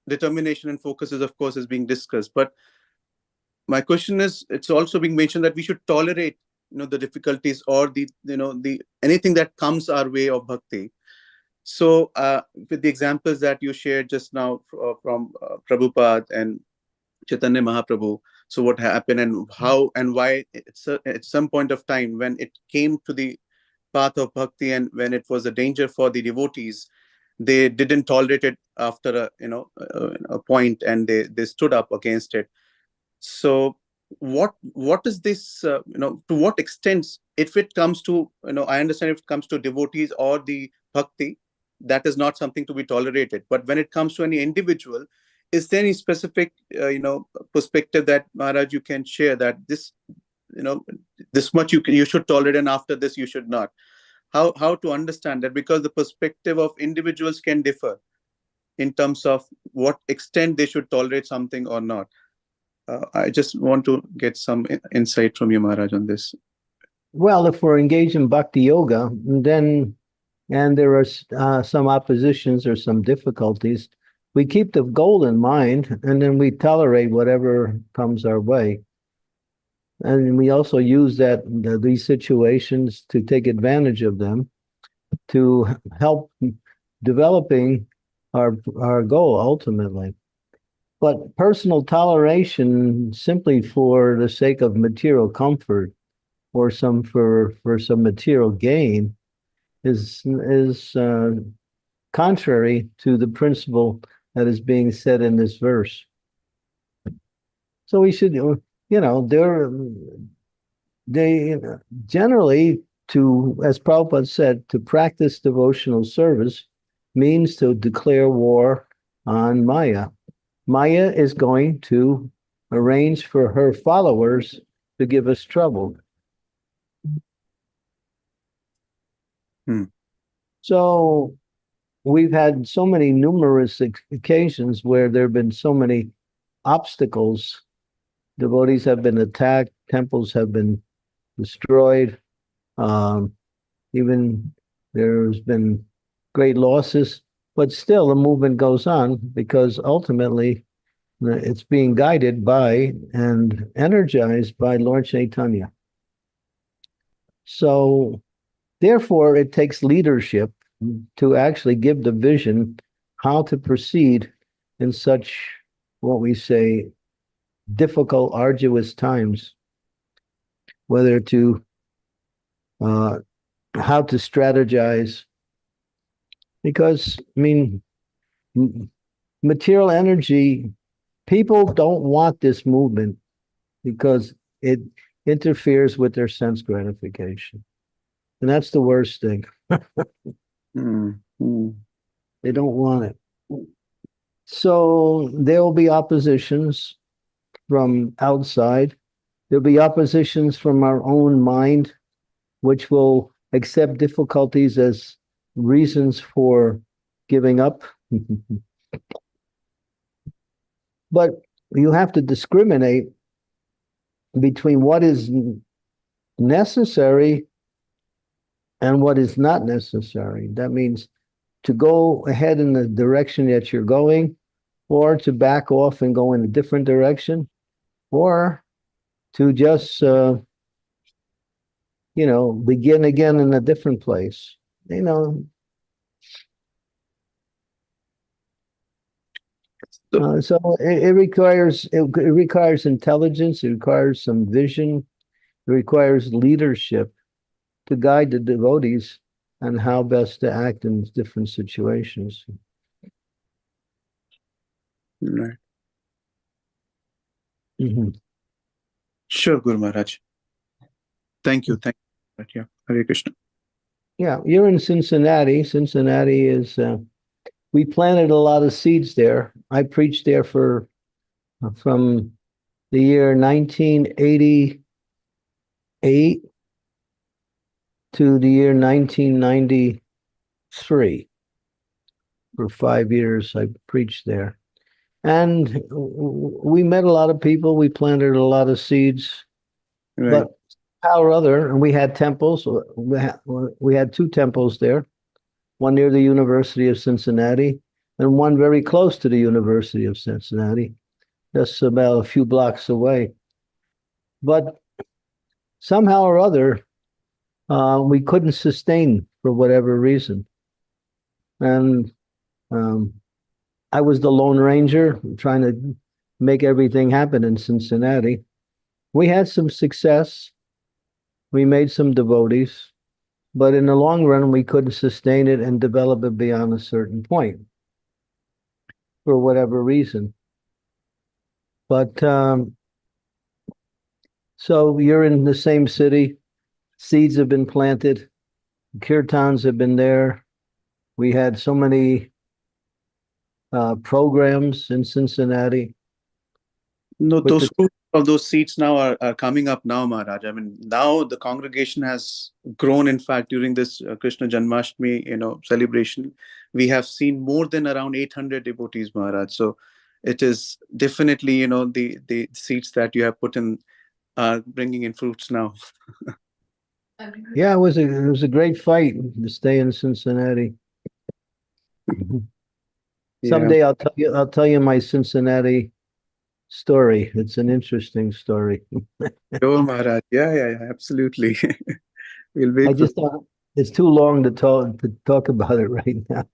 determination and focus is being discussed, but my question is, it's also being mentioned that we should tolerate the difficulties or the anything that comes our way of bhakti. So with the examples that you shared just now from Prabhupada and Chaitanya Mahaprabhu, so what happened and how and why at some point of time when it came to the path of bhakti and when it was a danger for the devotees, they didn't tolerate it after a point, and they stood up against it. So what is this to what extent, if it comes to I understand if it comes to devotees or the bhakti, that is not something to be tolerated, but when it comes to any individual, is there any specific perspective that Maharaj you can share, that this this much you should tolerate and after this you should not? How to understand that, because the perspective of individuals can differ in terms of what extent they should tolerate something or not. I just want to get some insight from you, Maharaj, on this. Well, if we're engaged in bhakti yoga, then, and there are some oppositions or some difficulties, we keep the goal in mind, and then we tolerate whatever comes our way. And we also use these situations to take advantage of them to help developing our goal ultimately. But personal toleration simply for the sake of material comfort or for some material gain is contrary to the principle that is being said in this verse. So we should, they generally, to, as Prabhupada said, to practice devotional service means to declare war on Maya. Maya is going to arrange for her followers to give us trouble. So we've had so many numerous occasions where there have been so many obstacles. Devotees have been attacked, temples have been destroyed. Even there's been great losses, but still the movement goes on because ultimately it's being guided by and energized by Lord Chaitanya. So therefore, it takes leadership to actually give the vision how to proceed in such, what we say, difficult, arduous times, whether to how to strategize. Because, I mean, material energy, people don't want this movement because it interferes with their sense gratification. And that's the worst thing. They don't want it. So there will be oppositions from outside. There'll be oppositions from our own mind, which will accept difficulties as reasons for giving up. But you have to discriminate between what is necessary and what is not necessary. That means to go ahead in the direction that you're going, or to back off and go in a different direction, or to just, begin again in a different place. So it requires intelligence. It requires some vision. It requires leadership to guide the devotees on how best to act in different situations. Right. Mm-hmm. Sure, Guru Maharaj. Thank you. Thank you. Yeah. Hare Krishna. Yeah, you're in Cincinnati. Cincinnati is, we planted a lot of seeds there. I preached there from the year 1988 to the year 1993. For 5 years, I preached there. And we met a lot of people. We planted a lot of seeds. Right. But how or other, and we had temples. We had 2 temples there, one near the University of Cincinnati and one very close to the University of Cincinnati, just about a few blocks away. But somehow or other, we couldn't sustain for whatever reason. And I was the Lone Ranger trying to make everything happen in Cincinnati. We had some success. We made some devotees, but in the long run, we couldn't sustain it and develop it beyond a certain point for whatever reason. But so you're in the same city. Seeds have been planted. Kirtans have been there. We had so many programs in Cincinnati. No, those fruits of those seeds now are coming up now, Maharaj. I mean, now the congregation has grown. In fact, during this Krishna Janmashtami, celebration, we have seen more than around 800 devotees, Maharaj. So it is definitely, the seeds that you have put in are bringing in fruits now. Yeah, it was a great fight to stay in Cincinnati. Someday I'll tell you my Cincinnati story. It's an interesting story. Oh, Maharaj. Yeah, absolutely. We'll wait. I just thought it's too long to talk about it right now.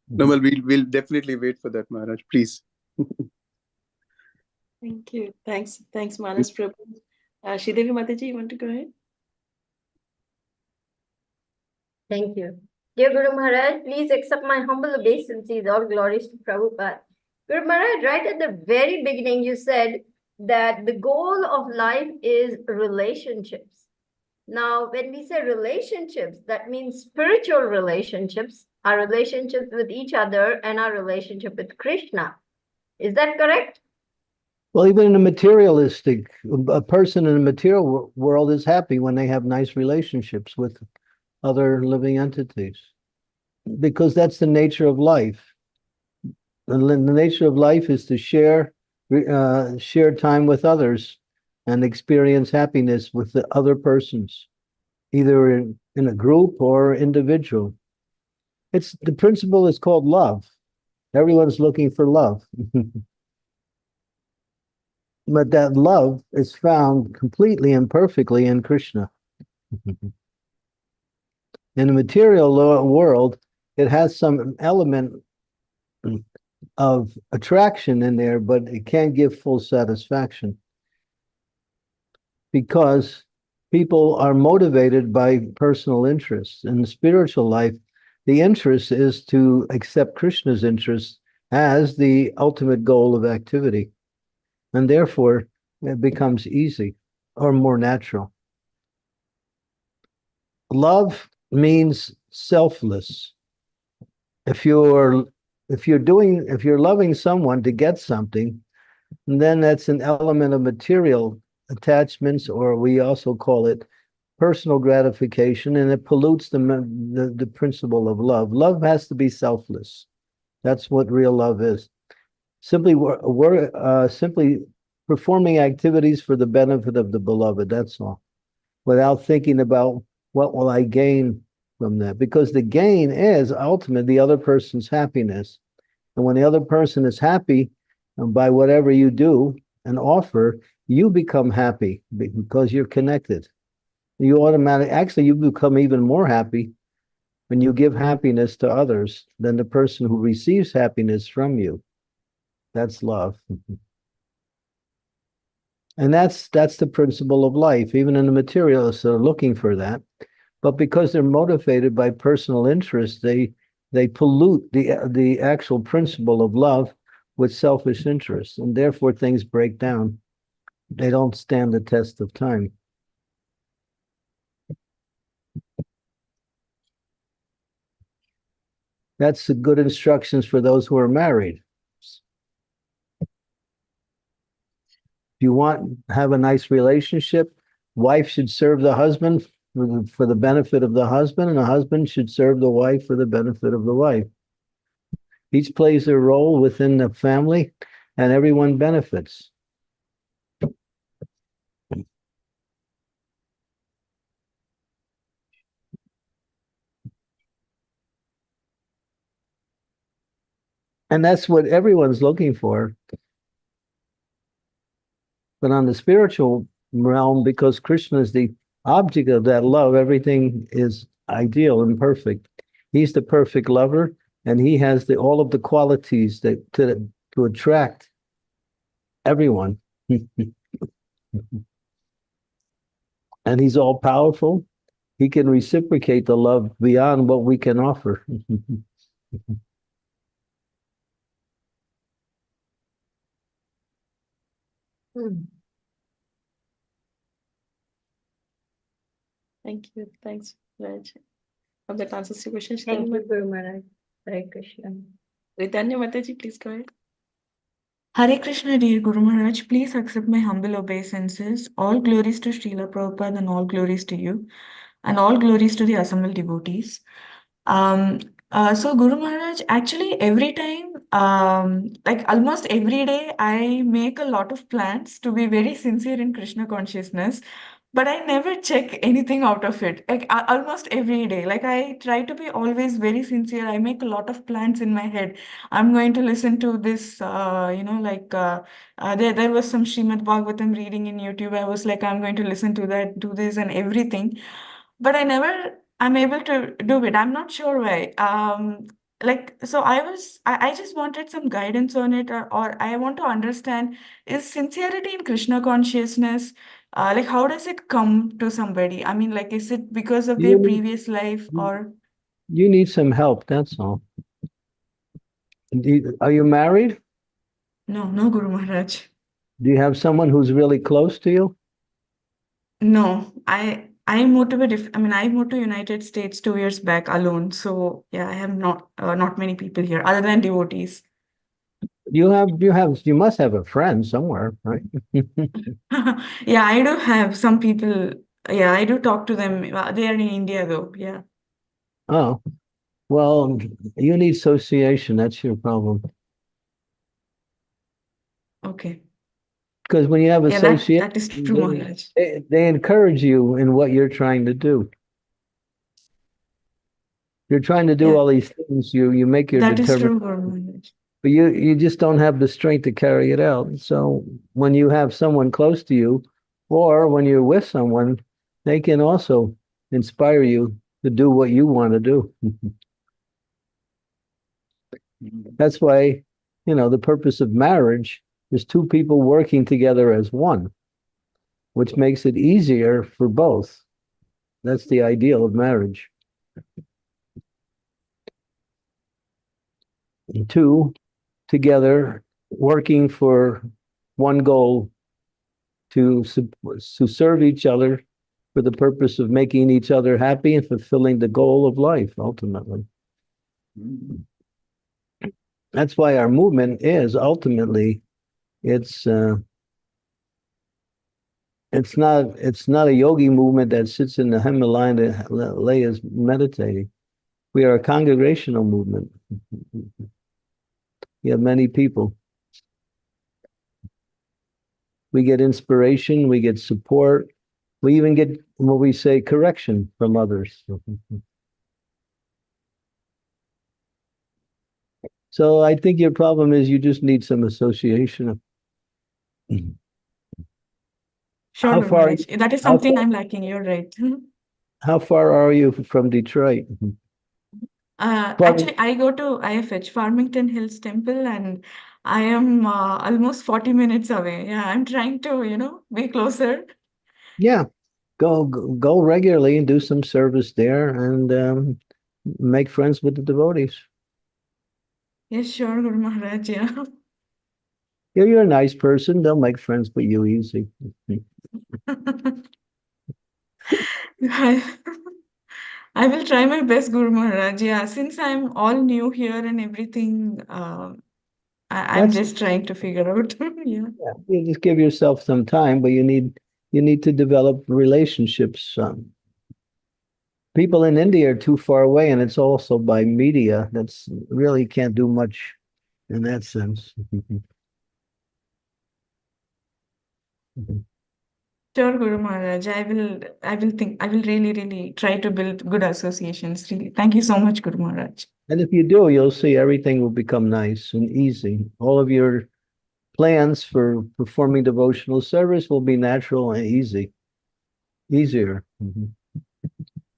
No, well, we'll definitely wait for that, Maharaj. Please. Thank you. Thanks, Manas Prabhu. Sridevi Mataji, you want to go ahead? Thank you. Dear Guru Maharaj, please accept my humble obeisances. All glories to Prabhupada. Guru Maharaj, right at the very beginning, you said that the goal of life is relationships. Now, when we say relationships, that means spiritual relationships, our relationships with each other and our relationship with Krishna. Is that correct? Well, even in a materialistic, a person in the material world is happy when they have nice relationships with other living entities, because that's the nature of life. The nature of life is to share time with others and experience happiness with the other persons, either in a group or individual. the principle is called love. Everyone's looking for love. But that love is found completely and perfectly in Krishna. In the material world, it has some element of attraction in there, but it can't give full satisfaction because people are motivated by personal interests. In the spiritual life, the interest is to accept Krishna's interest as the ultimate goal of activity. And therefore, it becomes easy or more natural. Love means selfless. If you're loving someone to get something, then that's an element of material attachments, or we also call it personal gratification, and it pollutes the principle of love. Love has to be selfless. That's what real love is. Simply performing activities for the benefit of the beloved. That's all, without thinking about what will I gain from that, because the gain is ultimately the other person's happiness. And when the other person is happy by whatever you do and offer, you become happy because you're connected. You become even more happy when you give happiness to others than the person who receives happiness from you. That's love. And that's the principle of life. Even in the materialists are looking for that. But because they're motivated by personal interest, they pollute the actual principle of love with selfish interest, and therefore things break down. They don't stand the test of time. That's the good instructions for those who are married. If you want to have a nice relationship, wife should serve the husband for the benefit of the husband, and the husband should serve the wife for the benefit of the wife. Each plays their role within the family, and everyone benefits. And that's what everyone's looking for. But on the spiritual realm, because Krishna is the object of that love, everything is ideal and perfect. He's the perfect lover, and he has all of the qualities that to attract everyone. And he's all powerful. He can reciprocate the love beyond what we can offer. Thank you. Thanks, Raj. Hope that answers your question. Thank you, Guru Maharaj. Hare Krishna. Ritanya Mataji, please go ahead. Hare Krishna, dear Guru Maharaj, please accept my humble obeisances. All glories to Srila Prabhupada and all glories to you, and all glories to the assembled devotees. Um, so Guru Maharaj, actually every time, like almost every day, I make a lot of plans to be very sincere in Krishna consciousness, but I never check anything out of it. Like almost every day, like I try to be always very sincere. I make a lot of plans in my head. I'm going to listen to this, there was some Srimad Bhagavatam reading in YouTube. I was like, I'm going to listen to that, do this and everything. But I'm able to do it. I'm not sure why. So I just wanted some guidance on it, or I want to understand, is sincerity in Krishna consciousness, like how does it come to somebody? I mean, like, is it because of their You need, previous life or you need some help, that's all. Are you married? no, Guru Maharaj. Do you have someone who's really close to you? No, I moved to I moved to United States 2 years back alone. So yeah, I have not many people here other than devotees. You must have a friend somewhere, right? Yeah, I do have some people. Yeah, I do talk to them. They are in India though. Yeah. Oh, well, you need association. That's your problem. Okay. Because when you have Yeah, association, that is true, Maharaj. they encourage you in what you're trying to do. you're trying to do Yeah. all these things. You make your That is determination, true, Guru Maharaj. but you just don't have the strength to carry it out. So when you have someone close to you, or when you're with someone, they can also inspire you to do what you want to do. That's why, the purpose of marriage is two people working together as one, which makes it easier for both. That's the ideal of marriage. And two together working for one goal, to serve each other for the purpose of making each other happy and fulfilling the goal of life, ultimately. That's why our movement is ultimately, it's not a yogi movement that sits in the Himalayas meditating. We are a congregational movement. We have many people. We get inspiration, we get support, we even get, what we say, correction from others. So I think your problem is you just need some association. Sure, How Guru far? Maharaj. That is How something far? I'm lacking. You're right. How far are you from Detroit? Actually, I go to IFH, Farmington Hills Temple, and I am almost 40 minutes away. Yeah, I'm trying to, be closer. Yeah, go regularly and do some service there, and make friends with the devotees. Yes, sure, Guru Maharaj. Yeah. Yeah, you're a nice person. They'll make friends with you easy. I I will try my best, Guru Maharaj. Yeah, since I'm all new here and everything, I'm That's just trying to figure out. Yeah. Yeah, you just give yourself some time, but you need to develop relationships. People in India are too far away, and it's also by media. That's really can't do much in that sense. Sure, Guru Maharaj. I will really, really try to build good associations. Really. Thank you so much, Guru Maharaj. And if you do, you'll see everything will become nice and easy. All of your plans for performing devotional service will be natural and easier.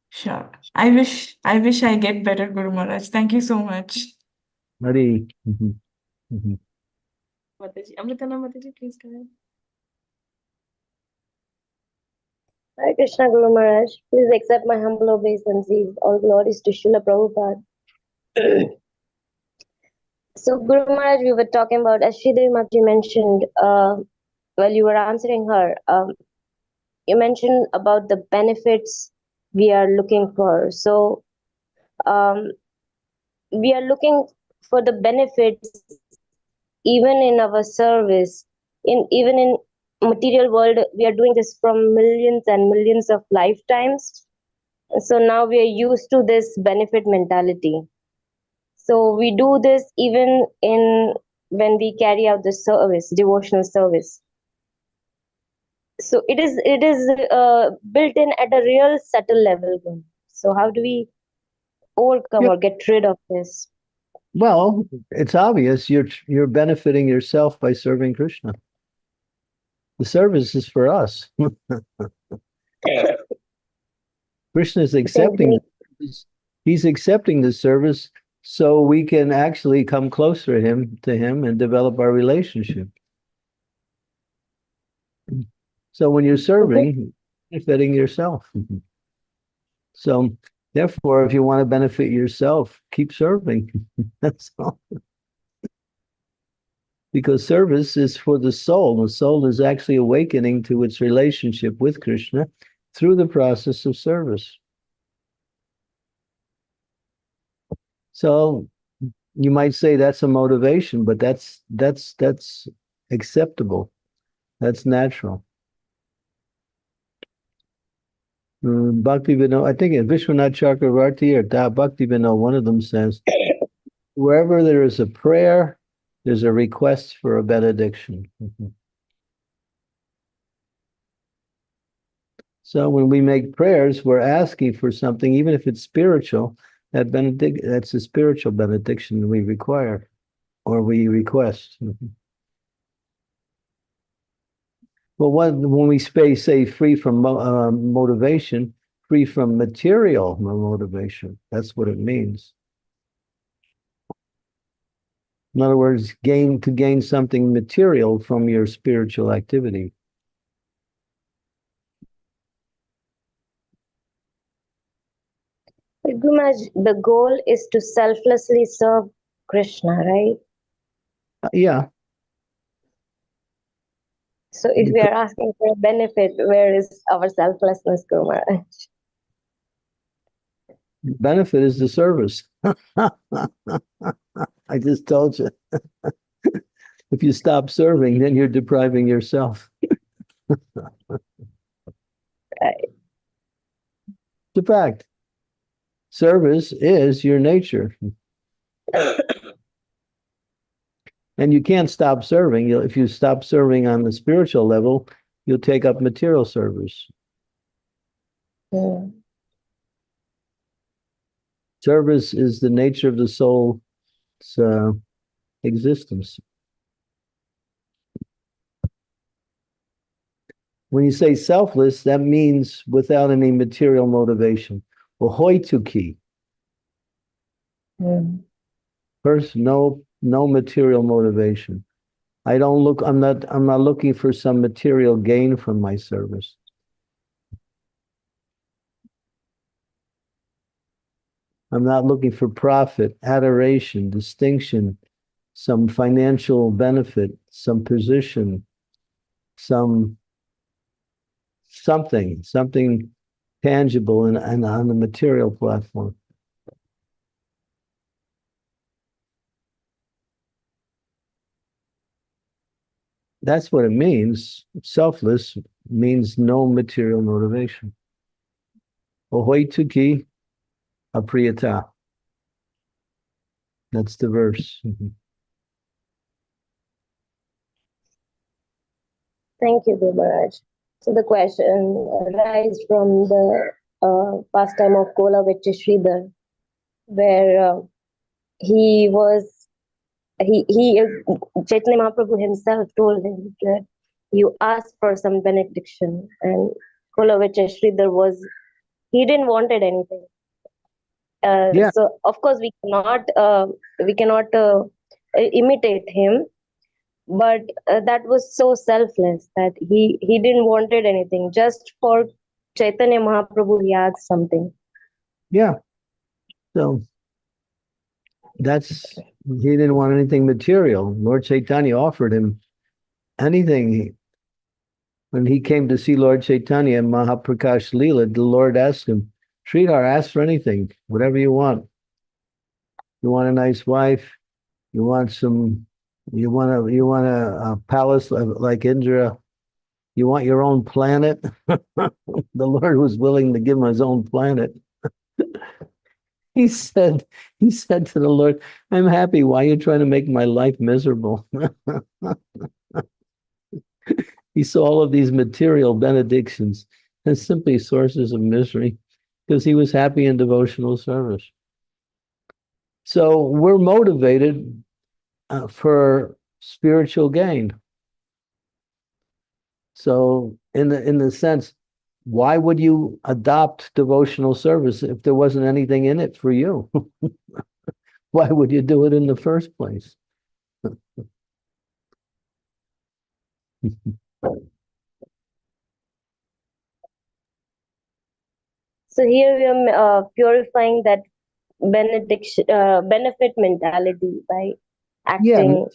Sure. I wish I get better, Guru Maharaj. Thank you so much. Hari. Mhm. Mataji, Amritana Mataji, please go ahead. Hare Krishna Guru Maharaj, please accept my humble obeisances. All glories to Srila Prabhupada. So, Guru Maharaj, we were talking about, as Sridevi Mataji mentioned, while you were answering her, you mentioned about the benefits we are looking for. So, um, we are looking for the benefits even in our service. Even in material world, we are doing this from millions and millions of lifetimes. So now we are used to this benefit mentality. So we do this even in when we carry out the service, devotional service. So it is built in at a real subtle level. So how do we overcome Yeah. or get rid of this? Well, it's obvious you're benefiting yourself by serving Krishna. The service is for us. Krishna is accepting. He's accepting the service so we can actually come closer to him and develop our relationship. So when you're serving, you're benefiting yourself. So therefore, if you want to benefit yourself, keep serving. That's all. Because service is for the soul. The soul is actually awakening to its relationship with Krishna through the process of service. So you might say that's a motivation, but that's acceptable. That's natural. Bhakti Vinod, I think it's Vishwanath Chakravarti or Da Bhakti Vinod, one of them says, wherever there is a prayer, there's a request for a benediction. So when we make prayers, we're asking for something, even if it's spiritual, That's a spiritual benediction we require or we request. Well, when we say free from motivation, free from material motivation, that's what it means. In other words, to gain something material from your spiritual activity. Guru Maharaj, the goal is to selflessly serve Krishna, right? Yeah. So if we are asking for a benefit, where is our selflessness, Guru Maharaj? Benefit is the service. I just told you. If you stop serving, then you're depriving yourself. Right. It's a fact. Service is your nature. And you can't stop serving. If you stop serving on the spiritual level, you'll take up material service. Mm. Service is the nature of the soul's existence. When you say selfless, that means without any material motivation. Hoituki. Mm. First, no material motivation. I'm not looking for some material gain from my service. I'm not looking for profit, adoration, distinction, some financial benefit, some position, something tangible and on the material platform. That's what it means. Selfless means no material motivation. Ahoituki apriyata. That's the verse. Thank you, Guru Maharaj. So the question arises from the pastime of Kola Vechi Sridhar, where Chaitanya Mahaprabhu himself told him that you asked for some benediction, and Kola Vechi Sridhar he didn't wanted anything. Yeah. So of course we cannot imitate him, but that was so selfless that he didn't wanted anything. Just for Chaitanya Mahaprabhu he asked something. Yeah. So he didn't want anything material. Lord Chaitanya offered him anything. When he came to see Lord Chaitanya in Mahaprakash Leela, the Lord asked him, Sridhar, ask for anything, whatever you want. You want a nice wife? You want a palace like Indra? You want your own planet? The Lord was willing to give him his own planet. He said to the Lord, I'm happy. Why are you trying to make my life miserable? He saw all of these material benedictions as simply sources of misery because he was happy in devotional service. So we're motivated for spiritual gain. So in the sense, why would you adopt devotional service if there wasn't anything in it for you? Why would you do it in the first place? So here we are purifying that benefit mentality by acting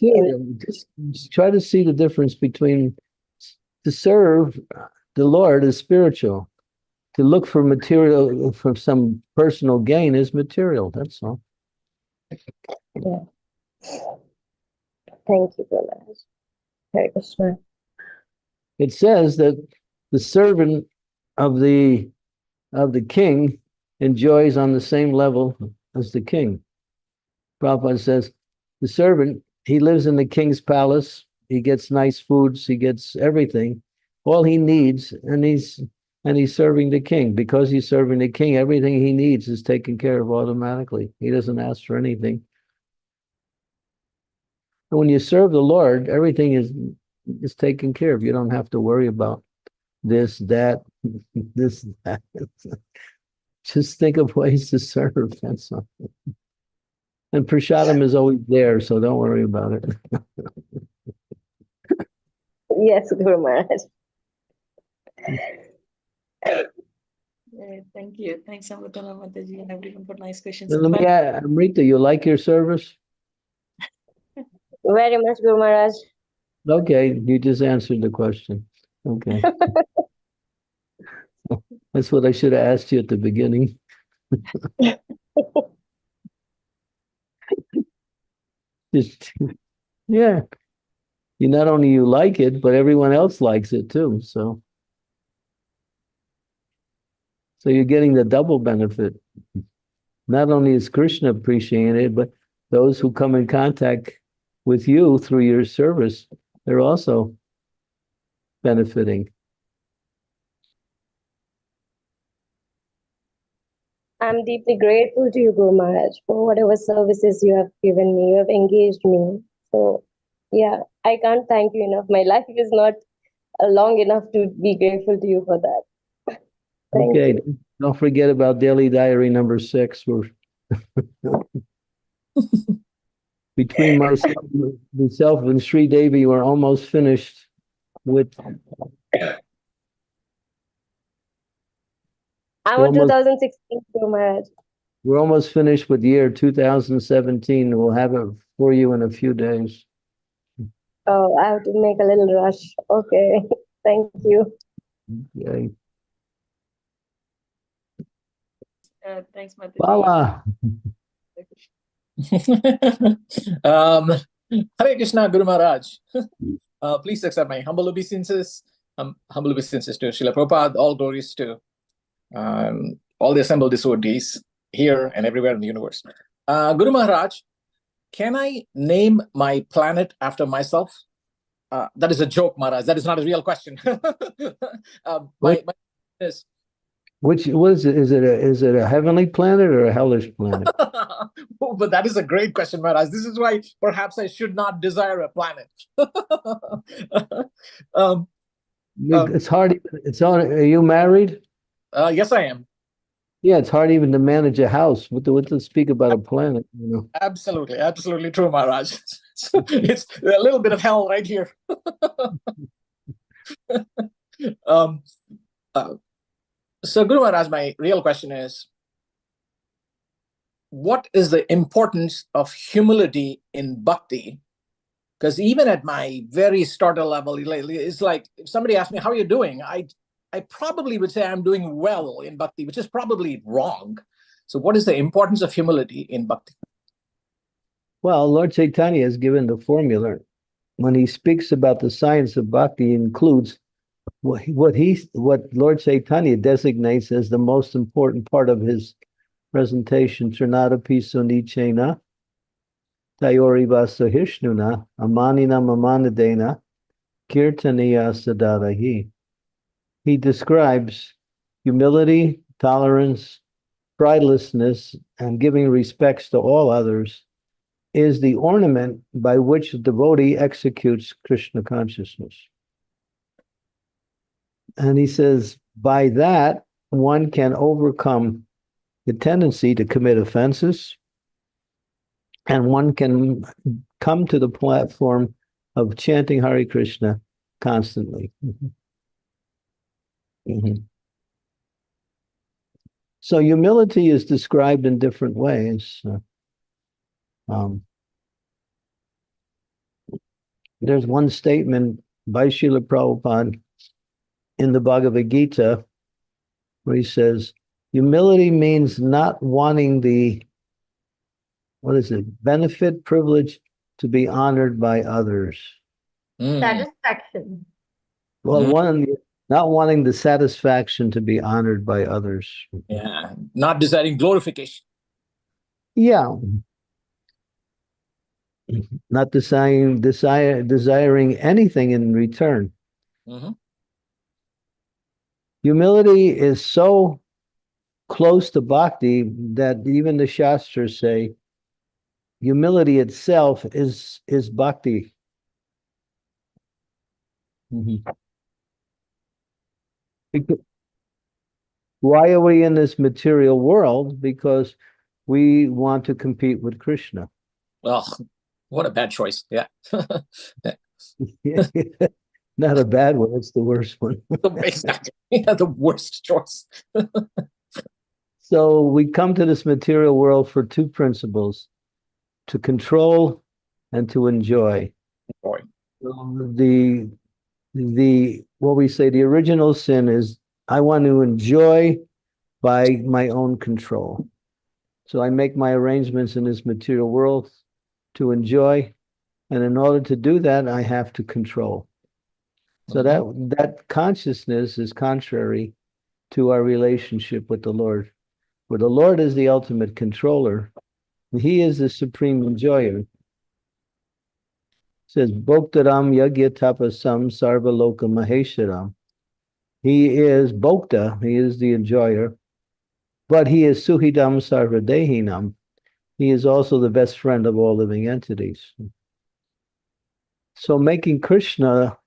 just try to see the difference between to serve the Lord is spiritual. To look for material, for some personal gain is material. That's all. Yeah. Thank you, Prabhupada. Hare Krishna. It says that the servant of the king enjoys on the same level as the king. Prabhupada says the servant, he lives in the king's palace, he gets nice foods, he gets everything, all he needs, and and he's serving the king. Because he's serving the king, everything he needs is taken care of automatically. He doesn't ask for anything. And when you serve the Lord, everything is taken care of. You don't have to worry about this, that, this, that. Just think of ways to serve. That's all. And Prashadam is always there, so don't worry about it. Yes, Guru Maharaj. Thank you. Thanks, Amritana Mataji, and everyone for nice questions. Let me ask, Amrita, you like your service? Very much, Guru Maharaj. Okay, you just answered the question. Okay. That's what I should have asked you at the beginning. Just, yeah. You not only you like it, but everyone else likes it too. So you're getting the double benefit. Not only is Krishna appreciating it, but those who come in contact with you through your service, they're also benefiting. I'm deeply grateful to you, Guru Maharaj, for whatever services you have given me, you have engaged me. So, yeah, I can't thank you enough. My life is not long enough to be grateful to you for that. Thank Okay, you. don't forget about daily diary number 6. We're between myself and Sri Devi, we're almost finished with. I'm on 2016, Guru Maharaj. We're almost finished with year 2017. We'll have it for you in a few days. Oh, I have to make a little rush. Okay, thank you. Okay. Thanks, Mataji. Bala. Hare Krishna, Guru Maharaj. Please accept my humble obeisances. Humble obeisances to Srila Prabhupada. All glories to all the assembled devotees here and everywhere in the universe. Guru Maharaj, can I name my planet after myself? That is a joke, Maharaj. That is not a real question. My is. What is it? Is it a heavenly planet or a hellish planet? But that is a great question, Maharaj. This is why perhaps I should not desire a planet. It's hard. Are you married? Yes, I am. Yeah, it's hard even to manage a house. What to speak about a planet? You know. Absolutely, absolutely true, Maharaj. So it's a little bit of hell right here. So, Guru Maharaj, my real question is, what is the importance of humility in bhakti? Because even at my very starter level, it's like if somebody asked me, how are you doing? I probably would say I'm doing well in bhakti, which is probably wrong. So what is the importance of humility in bhakti? Well, Lord Chaitanya has given the formula. When he speaks about the science of bhakti, he includes what Lord Chaitanya designates as the most important part of his presentation, Trinadapi Sunichena, Tayori Vasahishnuna, Amanina Mamanadena, Kirtaniya Sadarahi. He describes humility, tolerance, pridelessness, and giving respects to all others is the ornament by which the devotee executes Krishna consciousness. And he says, by that, one can overcome the tendency to commit offenses, and one can come to the platform of chanting Hare Krishna constantly. So humility is described in different ways. There's one statement by Srila Prabhupada in the Bhagavad Gita where he says, humility means not wanting the, benefit, privilege to be honored by others. Satisfaction. Well, not wanting the satisfaction to be honored by others. Yeah, not desiring glorification. Yeah. Not desiring anything in return. Humility is so close to bhakti that even the Shastras say humility itself is bhakti. Why are we in this material world? Because we want to compete with Krishna. Oh, what a bad choice. Yeah. Not a bad one, it's the worst one. Exactly. Yeah, the worst choice. So we come to this material world for two principles: to control and to enjoy. Boy. The what we say, the original sin is I want to enjoy by my own control. So I make my arrangements in this material world to enjoy, and in order to do that, I have to control. So that consciousness is contrary to our relationship with the Lord, where the Lord is the ultimate controller. He is the supreme enjoyer. It says, Bhoktaram Yagya Tapasam Sarva Loka Mahesharam. He is Bhokta, he is the enjoyer, but he is Suhidam Sarvadehinam. He is also the best friend of all living entities. So making Krishna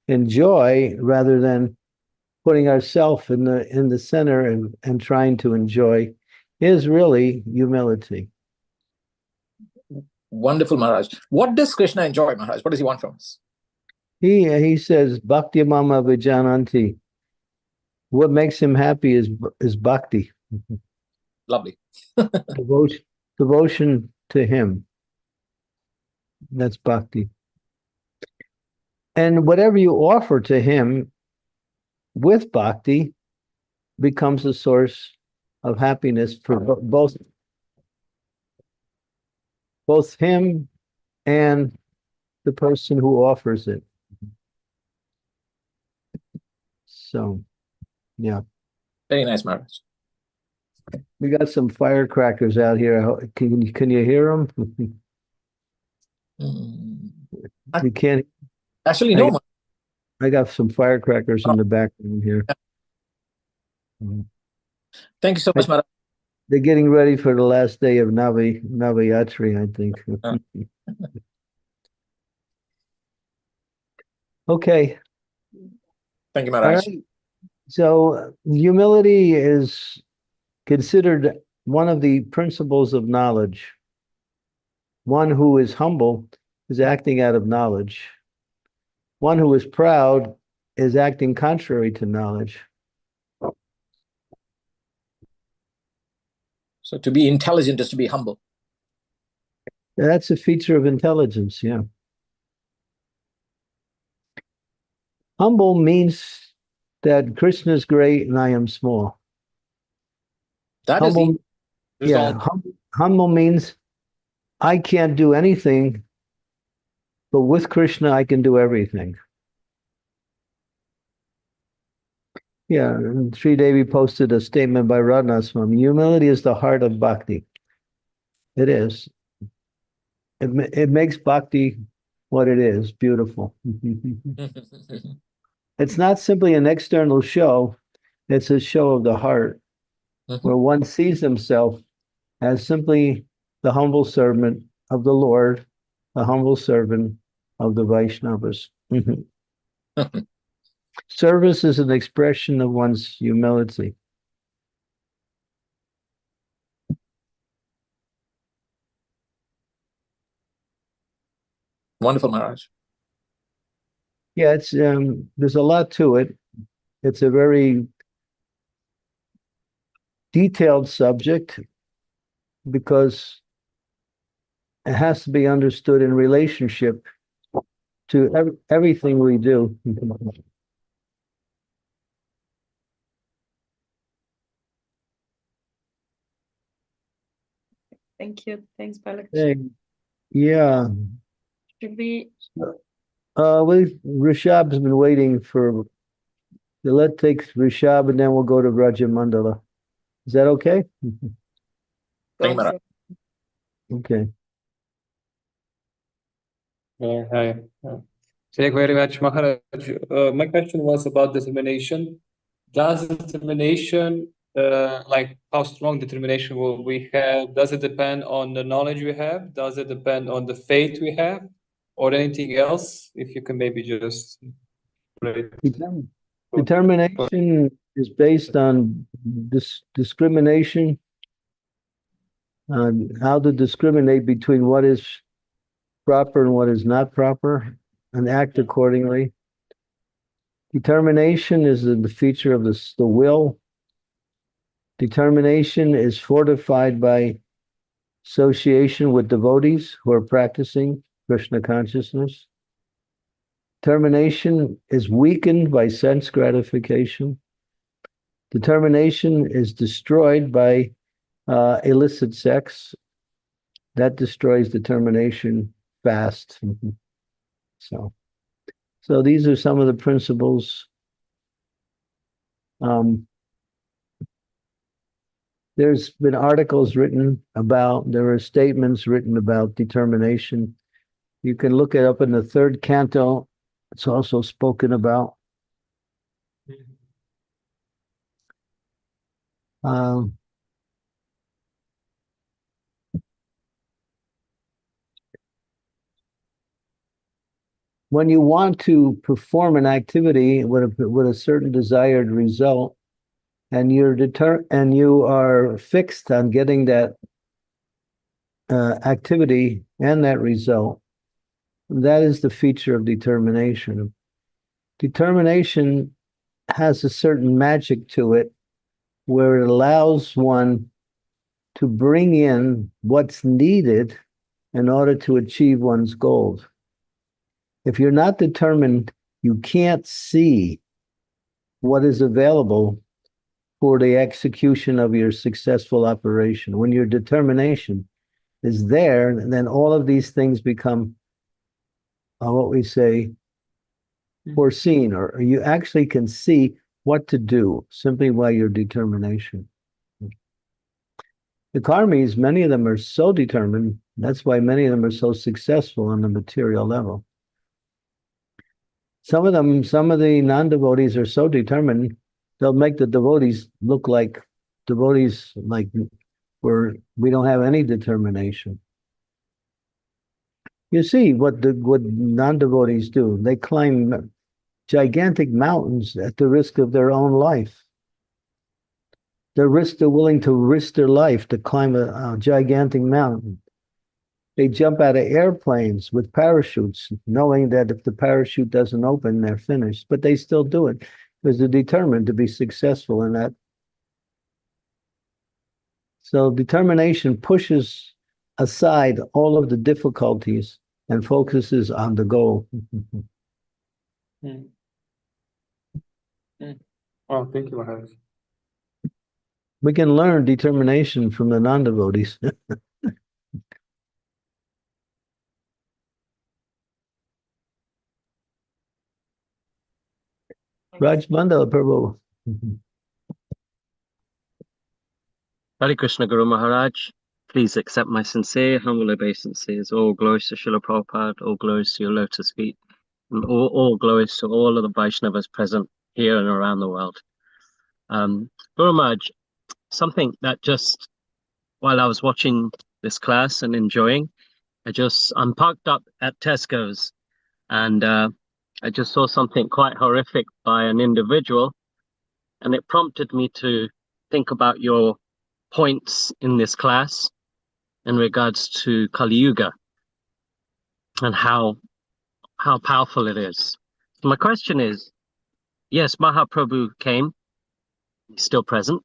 enjoy rather than putting ourselves in the center and trying to enjoy is really humility. Wonderful, Maharaj. What does Krishna enjoy, Maharaj? What does he want from us? He says, Bhakti Mama Vijananti. What makes him happy is bhakti. Lovely. Devotion to him. That's bhakti. And whatever you offer to him with bhakti becomes a source of happiness for both him and the person who offers it. So, yeah. Very nice, Maharaj. We got some firecrackers out here. Can you hear them? You can't. Actually, no. I got some firecrackers in the background here. Thank you so much, Maharaj. They're getting ready for the last day of Navayatri, I think. Okay. Thank you, Maharaj. All right. So humility is considered one of the principles of knowledge. One who is humble is acting out of knowledge. One who is proud is acting contrary to knowledge. So to be intelligent is to be humble. That's a feature of intelligence, yeah. Humble means that Krishna is great and I am small. That humble, is yeah. Humble means I can't do anything, but with Krishna I can do everything. Yeah, and Sri Devi posted a statement by Radhanath Swami. Humility is the heart of bhakti. It is. It makes bhakti what it is, beautiful. It's not simply an external show, it's a show of the heart, where one sees himself as simply the humble servant of the Lord, the humble servant of the Vaishnavas. Service is an expression of one's humility. Wonderful, Maharaj. Yeah, it's there's a lot to it. It's a very detailed subject because it has to be understood in relationship to everything we do. Thank you. Thanks, Balak. Yeah. Should we? Rishabh's been waiting for. Let's take Rishab and then we'll go to Raja Mandala. Is that okay? Thank you, Maharaj. Okay. Hi. Thank you very much, Maharaj. My question was about dissemination. does determination, like how strong determination will we have, does it depend on the knowledge we have? Does it depend on the faith we have, or anything else? If you can maybe just. Determination is based on discrimination, how to discriminate between what is proper and what is not proper, and act accordingly. Determination is the feature of the will. Determination is fortified by association with devotees who are practicing Krishna consciousness. Determination is weakened by sense gratification. Determination is destroyed by illicit sex. That destroys determination fast. So these are some of the principles. There's been articles written about, there are statements written about determination. You can look it up in the third canto. It's also spoken about. When you want to perform an activity with a certain desired result, and you are fixed on getting that activity and that result, that is the feature of determination. Determination has a certain magic to it, where it allows one to bring in what's needed in order to achieve one's goals. If you're not determined, you can't see what is available for the execution of your successful operation. When your determination is there, then all of these things become what we say foreseen, or you actually can see what to do simply by your determination. The karmis, many of them are so determined, that's why many of them are so successful on the material level. Some of the non-devotees are so determined, they'll make the devotees look like devotees like where we don't have any determination. You see what non-devotees do. They climb gigantic mountains at the risk of their own life. They're willing to risk their life to climb a gigantic mountain. They jump out of airplanes with parachutes, knowing that if the parachute doesn't open, they're finished. But they still do it because they're determined to be successful in that. So determination pushes aside all of the difficulties and focuses on the goal. Well, thank you, Maharaj. We can learn determination from the non-devotees. Raj Mandal Prabhu. Hare Krishna Guru Maharaj, please accept my sincere, humble obeisances. All glories to Srila Prabhupada, all glories to your lotus feet, and all glories to all of the Vaishnavas present here and around the world. Guru Maharaj, something that just, while I was watching this class and enjoying, I'm parked up at Tesco's, and I just saw something quite horrific by an individual, and it prompted me to think about your points in this class in regards to Kali Yuga and how powerful it is. My question is, yes, Mahaprabhu came, he's still present,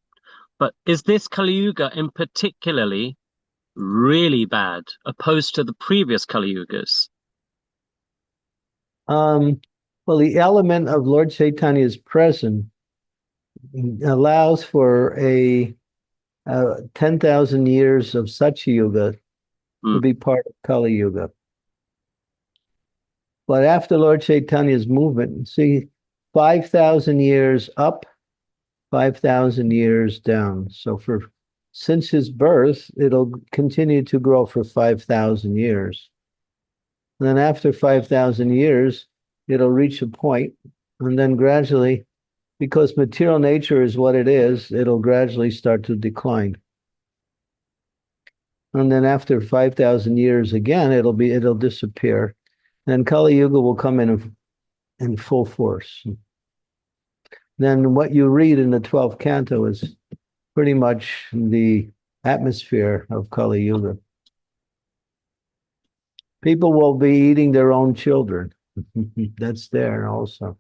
but is this Kali Yuga in particularly really bad opposed to the previous Kali Yugas? Well, the element of Lord Chaitanya's presence allows for a 10,000 years of Satya Yuga to be part of Kali Yuga. But after Lord Chaitanya's movement, see, 5,000 years up, 5,000 years down. So since his birth, it'll continue to grow for 5,000 years. And then after 5,000 years, it'll reach a point, and then gradually because material nature is what it is, it'll gradually start to decline. And then after 5,000 years again, it'll disappear. Then Kali Yuga will come in full force. Then what you read in the 12th canto is pretty much the atmosphere of Kali Yuga. People will be eating their own children. That's there also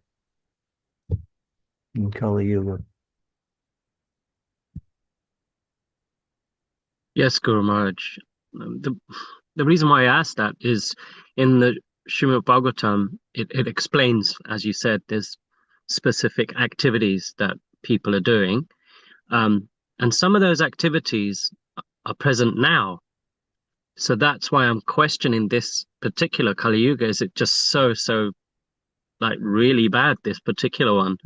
in Kali Yuga. Yes, Guru Maharaj. The reason why I asked that is in the Srimad Bhagavatam, it explains, as you said, there's specific activities that people are doing. And some of those activities are present now. So that's why I'm questioning this particular Kali Yuga. Is it just so like really bad, this particular one?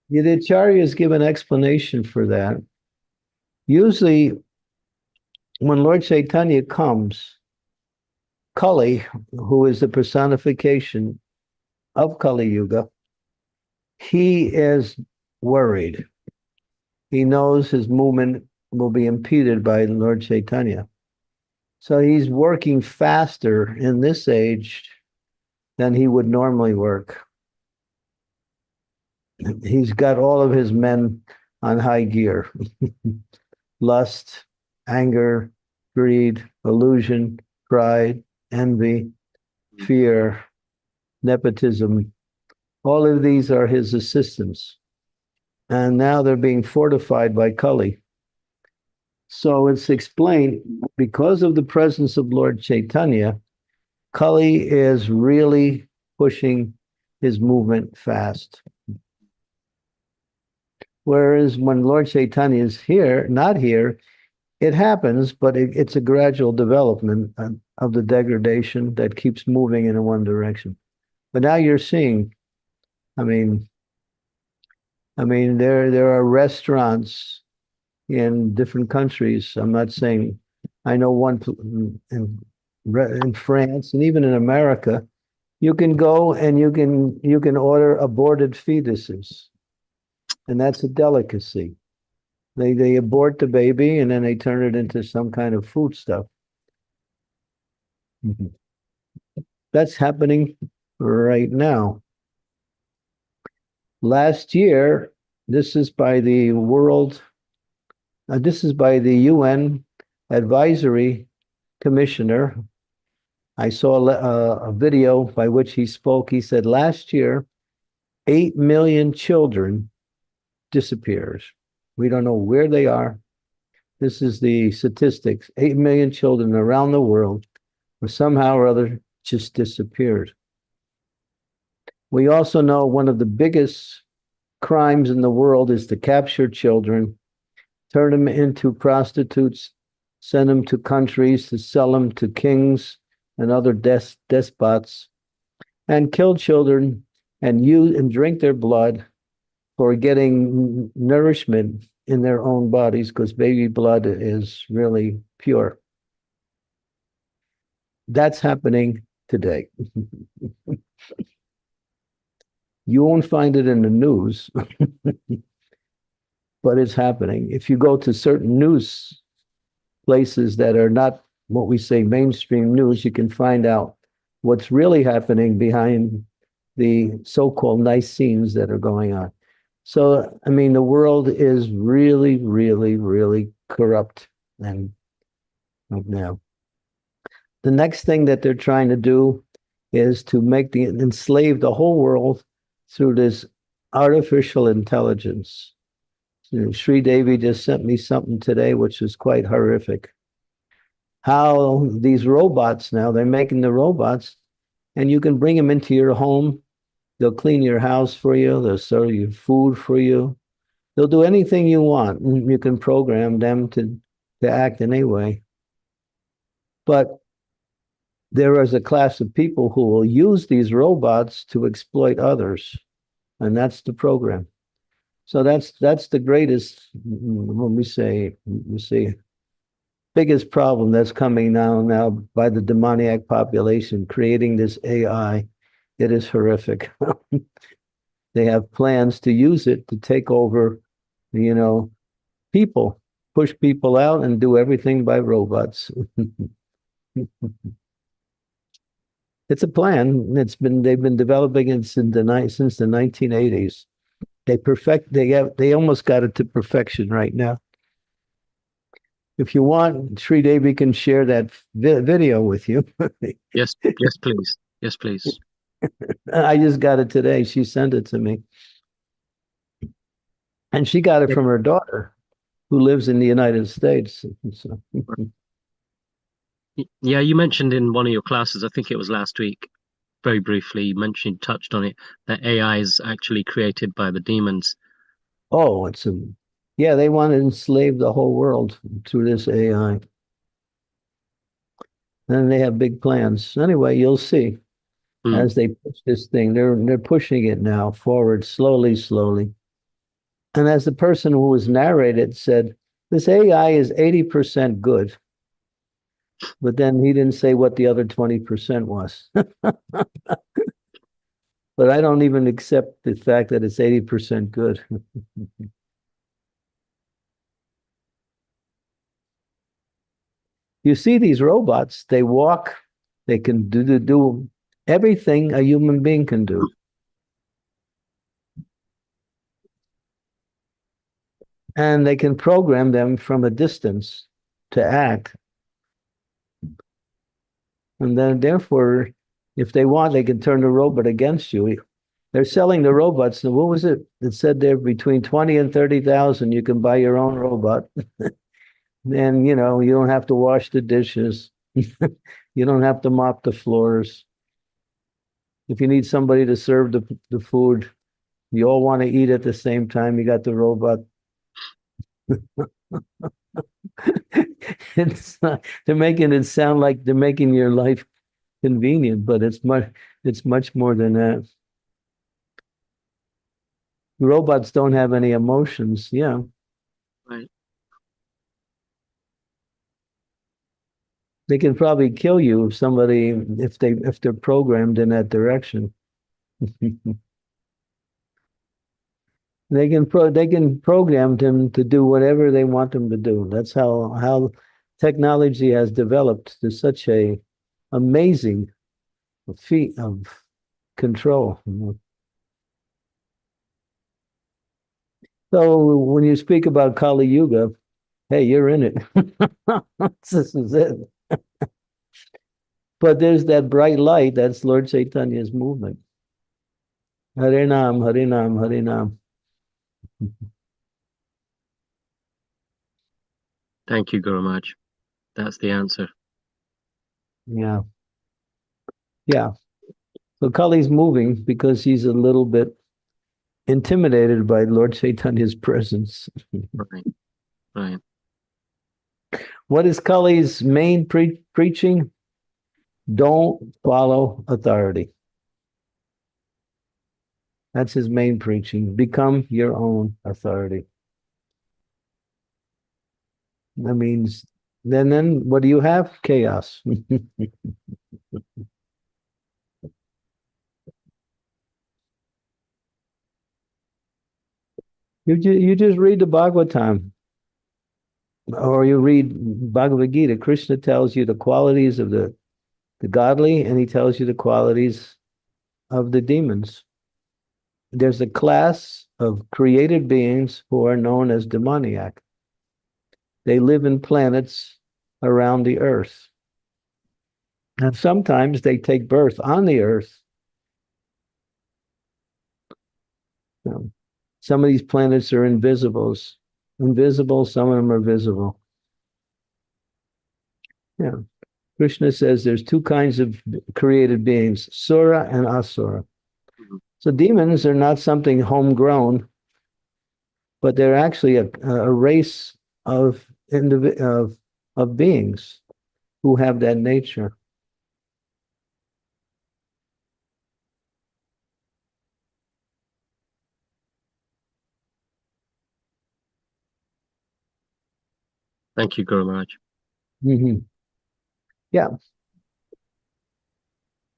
Yeah, the Acharyas give an explanation for that. Usually, when Lord Chaitanya comes, Kali, who is the personification of Kali Yuga, he is worried. He knows his movement will be impeded by Lord Chaitanya. So he's working faster in this age than he would normally work. He's got all of his men on high gear. Lust, anger, greed, illusion, pride, envy, fear, nepotism. All of these are his assistants. And now they're being fortified by Kali. So it's explained, because of the presence of Lord Chaitanya, Kali is really pushing his movement fast. Whereas when Lord Chaitanya is here, not here, it happens, but it's a gradual development of the degradation that keeps moving in one direction. But now you're seeing, I mean, there are restaurants in different countries. I'm not saying, I know one in France and even in America, you can go and you can order aborted fetuses, and that's a delicacy. They abort the baby and then they turn it into some kind of food stuff. That's happening right now. Last year, this is by the UN Advisory Commissioner. I saw a video by which he spoke. He said last year, 8 million children disappears. We don't know where they are. This is the statistics. 8 million children around the world were somehow or other just disappeared. We also know one of the biggest crimes in the world is to capture children, turn them into prostitutes, send them to countries to sell them to kings and other despots, and kill children and use and drink their blood for getting nourishment in their own bodies, because baby blood is really pure. That's happening today. You won't find it in the news, but it's happening. If you go to certain news places that are not what we say mainstream news, you can find out what's really happening behind the so-called nice scenes that are going on. So, I mean, the world is really, really, really corrupt. And now, the next thing that they're trying to do is to enslave the whole world through this artificial intelligence. Sri Devi just sent me something today, which is quite horrific. How these robots now, they're making the robots, and you can bring them into your home. They'll clean your house for you. They'll serve you food for you. They'll do anything you want. You can program them to act in any way. But there is a class of people who will use these robots to exploit others. And that's the program. So that's the greatest, when we say biggest problem that's coming now by the demoniac population creating this AI. It is horrific. they have plans to use it to take over, people, push people out and do everything by robots. It's a plan. They've been developing it since the 1980s. They almost got it to perfection right now. If you want, Sri Devi can share that video with you. Yes, please. Yes, please. I just got it today. She sent it to me. And she got it from her daughter, who lives in the United States. So, Yeah, you mentioned in one of your classes, I think it was last week, very briefly, you touched on it, that AI is actually created by the demons. oh, yeah, they want to enslave the whole world through this AI. And they have big plans. Anyway, you'll see as they push this thing. They're pushing it now forward slowly, slowly. And as the person who was narrated said, this AI is 80% good. But then he didn't say what the other 20% was. But I don't even accept the fact that it's 80% good. You see these robots, they walk, they can do everything a human being can do. And they can program them from a distance to act. And then therefore, if they want, they can turn the robot against you. They're selling the robots. What was it? It said there between 20 and 30,000, you can buy your own robot. And you don't have to wash the dishes. You don't have to mop the floors. If you need somebody to serve the food, you all want to eat at the same time, you got the robot. They're making it sound like they're making your life convenient, but it's much more than that. Robots don't have any emotions. Yeah. Right. They can probably kill you if they're programmed in that direction. They can program them to do whatever they want them to do. That's how technology has developed to such a amazing feat of control. So when you speak about Kali Yuga, hey, you're in it. This is it. But there's that bright light. That's Lord Chaitanya's movement. Harinam, Harinam, Harinam. Thank you, Guru Maharaj. That's the answer. Yeah. Yeah. So Kali's moving because he's a little bit intimidated by Lord Chaitanya's presence. Right. Right. What is Kali's main preaching? Don't follow authority. That's his main preaching. Become your own authority. That means then what do you have? Chaos. You just read the Bhagavatam or you read Bhagavad Gita. Krishna tells you the qualities of the godly, and he tells you the qualities of the demons. There's a class of created beings who are known as demoniac. They live in planets around the earth. And sometimes they take birth on the earth. Some of these planets are invisible, some of them are visible. Yeah. Krishna says there's two kinds of created beings, Sura and Asura. So demons are not something homegrown, but they're actually a race of beings who have that nature. Thank you, Guru Maharaj. Mm-hmm. Yeah.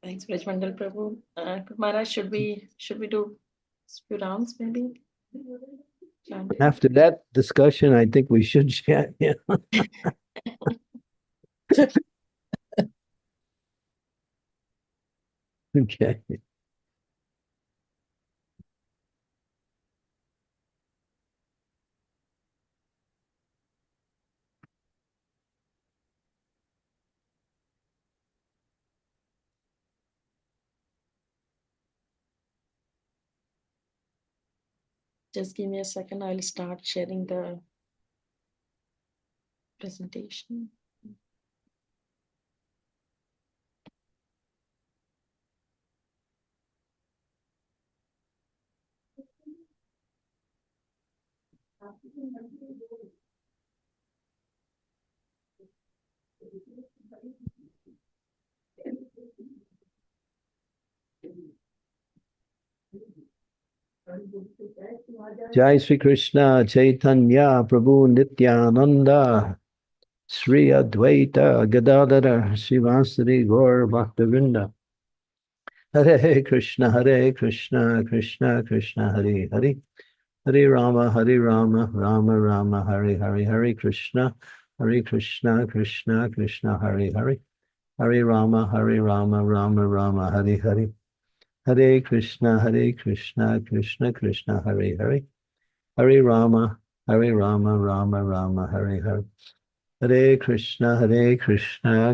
Thanks, Brajmandal Prabhu. Maharaj, should we do Few rounds, maybe. After that discussion, I think we should chant. Yeah. Okay. Just give me a second. I'll start sharing the presentation. Jai Sri Krishna Chaitanya Prabhu Nityananda Sri Advaita Gadadhara Srivasari Gaur Bhaktavinda Hare Krishna Krishna Krishna Hare Hare Hare Rama Rama Rama Hare Hare Hare Krishna Krishna Krishna Hare Hare Hare Rama Rama Rama Hare Hare Hare Krishna Krishna Krishna Hare Hare Hare Rama Rama Hare Hare Hare Krishna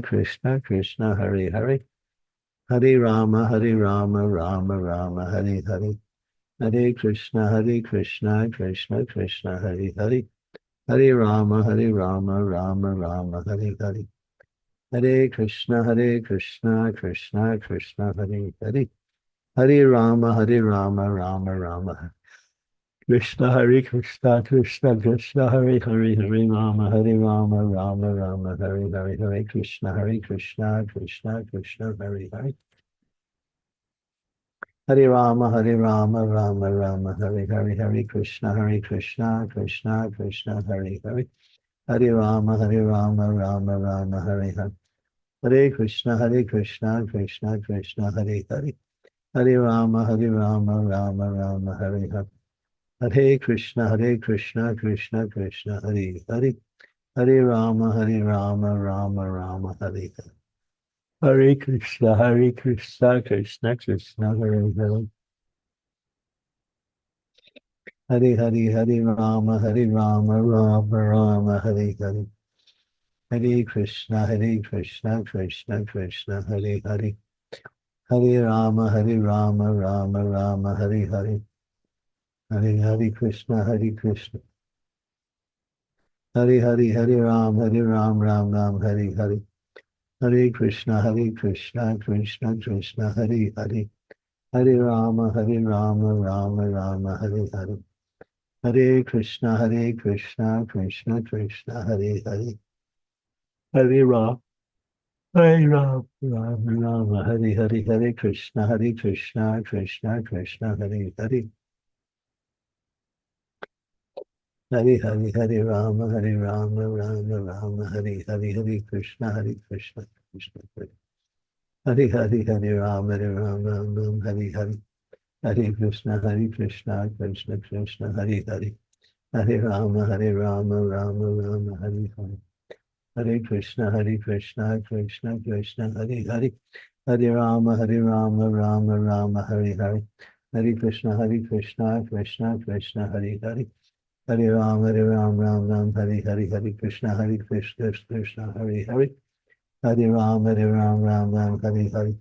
Krishna Krishna Hare Hare Hare Rama Rama Hare Hare Hare Krishna Krishna Krishna Hare Hare Hare Rama Rama Hare Hare Hare Krishna Krishna Krishna Hare Hare Hare Rama Rama Krishna Krishna Krishna Hare Hare Rama Rama Hare Hare Hare Krishna Krishna Krishna Hare Hare Hare Rama Rama Hare Hare Hare Krishna Krishna Krishna Hare Hare Hare Rama Rama Hare Hare Hare Krishna Krishna Krishna Hare Hare Hare Rama Rama Hare Hare Hare Krishna Krishna Krishna Hare Hare Hare Rama Rama Hare Hare Hare Krishna Krishna Krishna Hare Hare Hare Rama Rama Hare Hare Hare Krishna Krishna Krishna Hare Hare Hare Rama Rama Hare Hare Hare Krishna Krishna Hare Ram Ram Hare Hare Hare Krishna Krishna Krishna Hare Hare Hare Rama Rama Hare Hare Hare Krishna Krishna Krishna Hare Hare Hare Rama Rama Hare Hare Hare Krishna Krishna Krishna Hare Hare Hare Rama Rama Hare Hare Hare Krishna Krishna Hare Hare Rama Hare Hare Hare Krishna Krishna Krishna Hare Hare Hare Rama Rama Hare Hare Hare Krishna Krishna Krishna Hare Hare Hare Rama Rama Hare Hare Hare Krishna Krishna Krishna Hare Hare Hare Rama Ram Hare Hare Hare Krishna Krishna Hare Hare Hare Rama Ram Hare Hare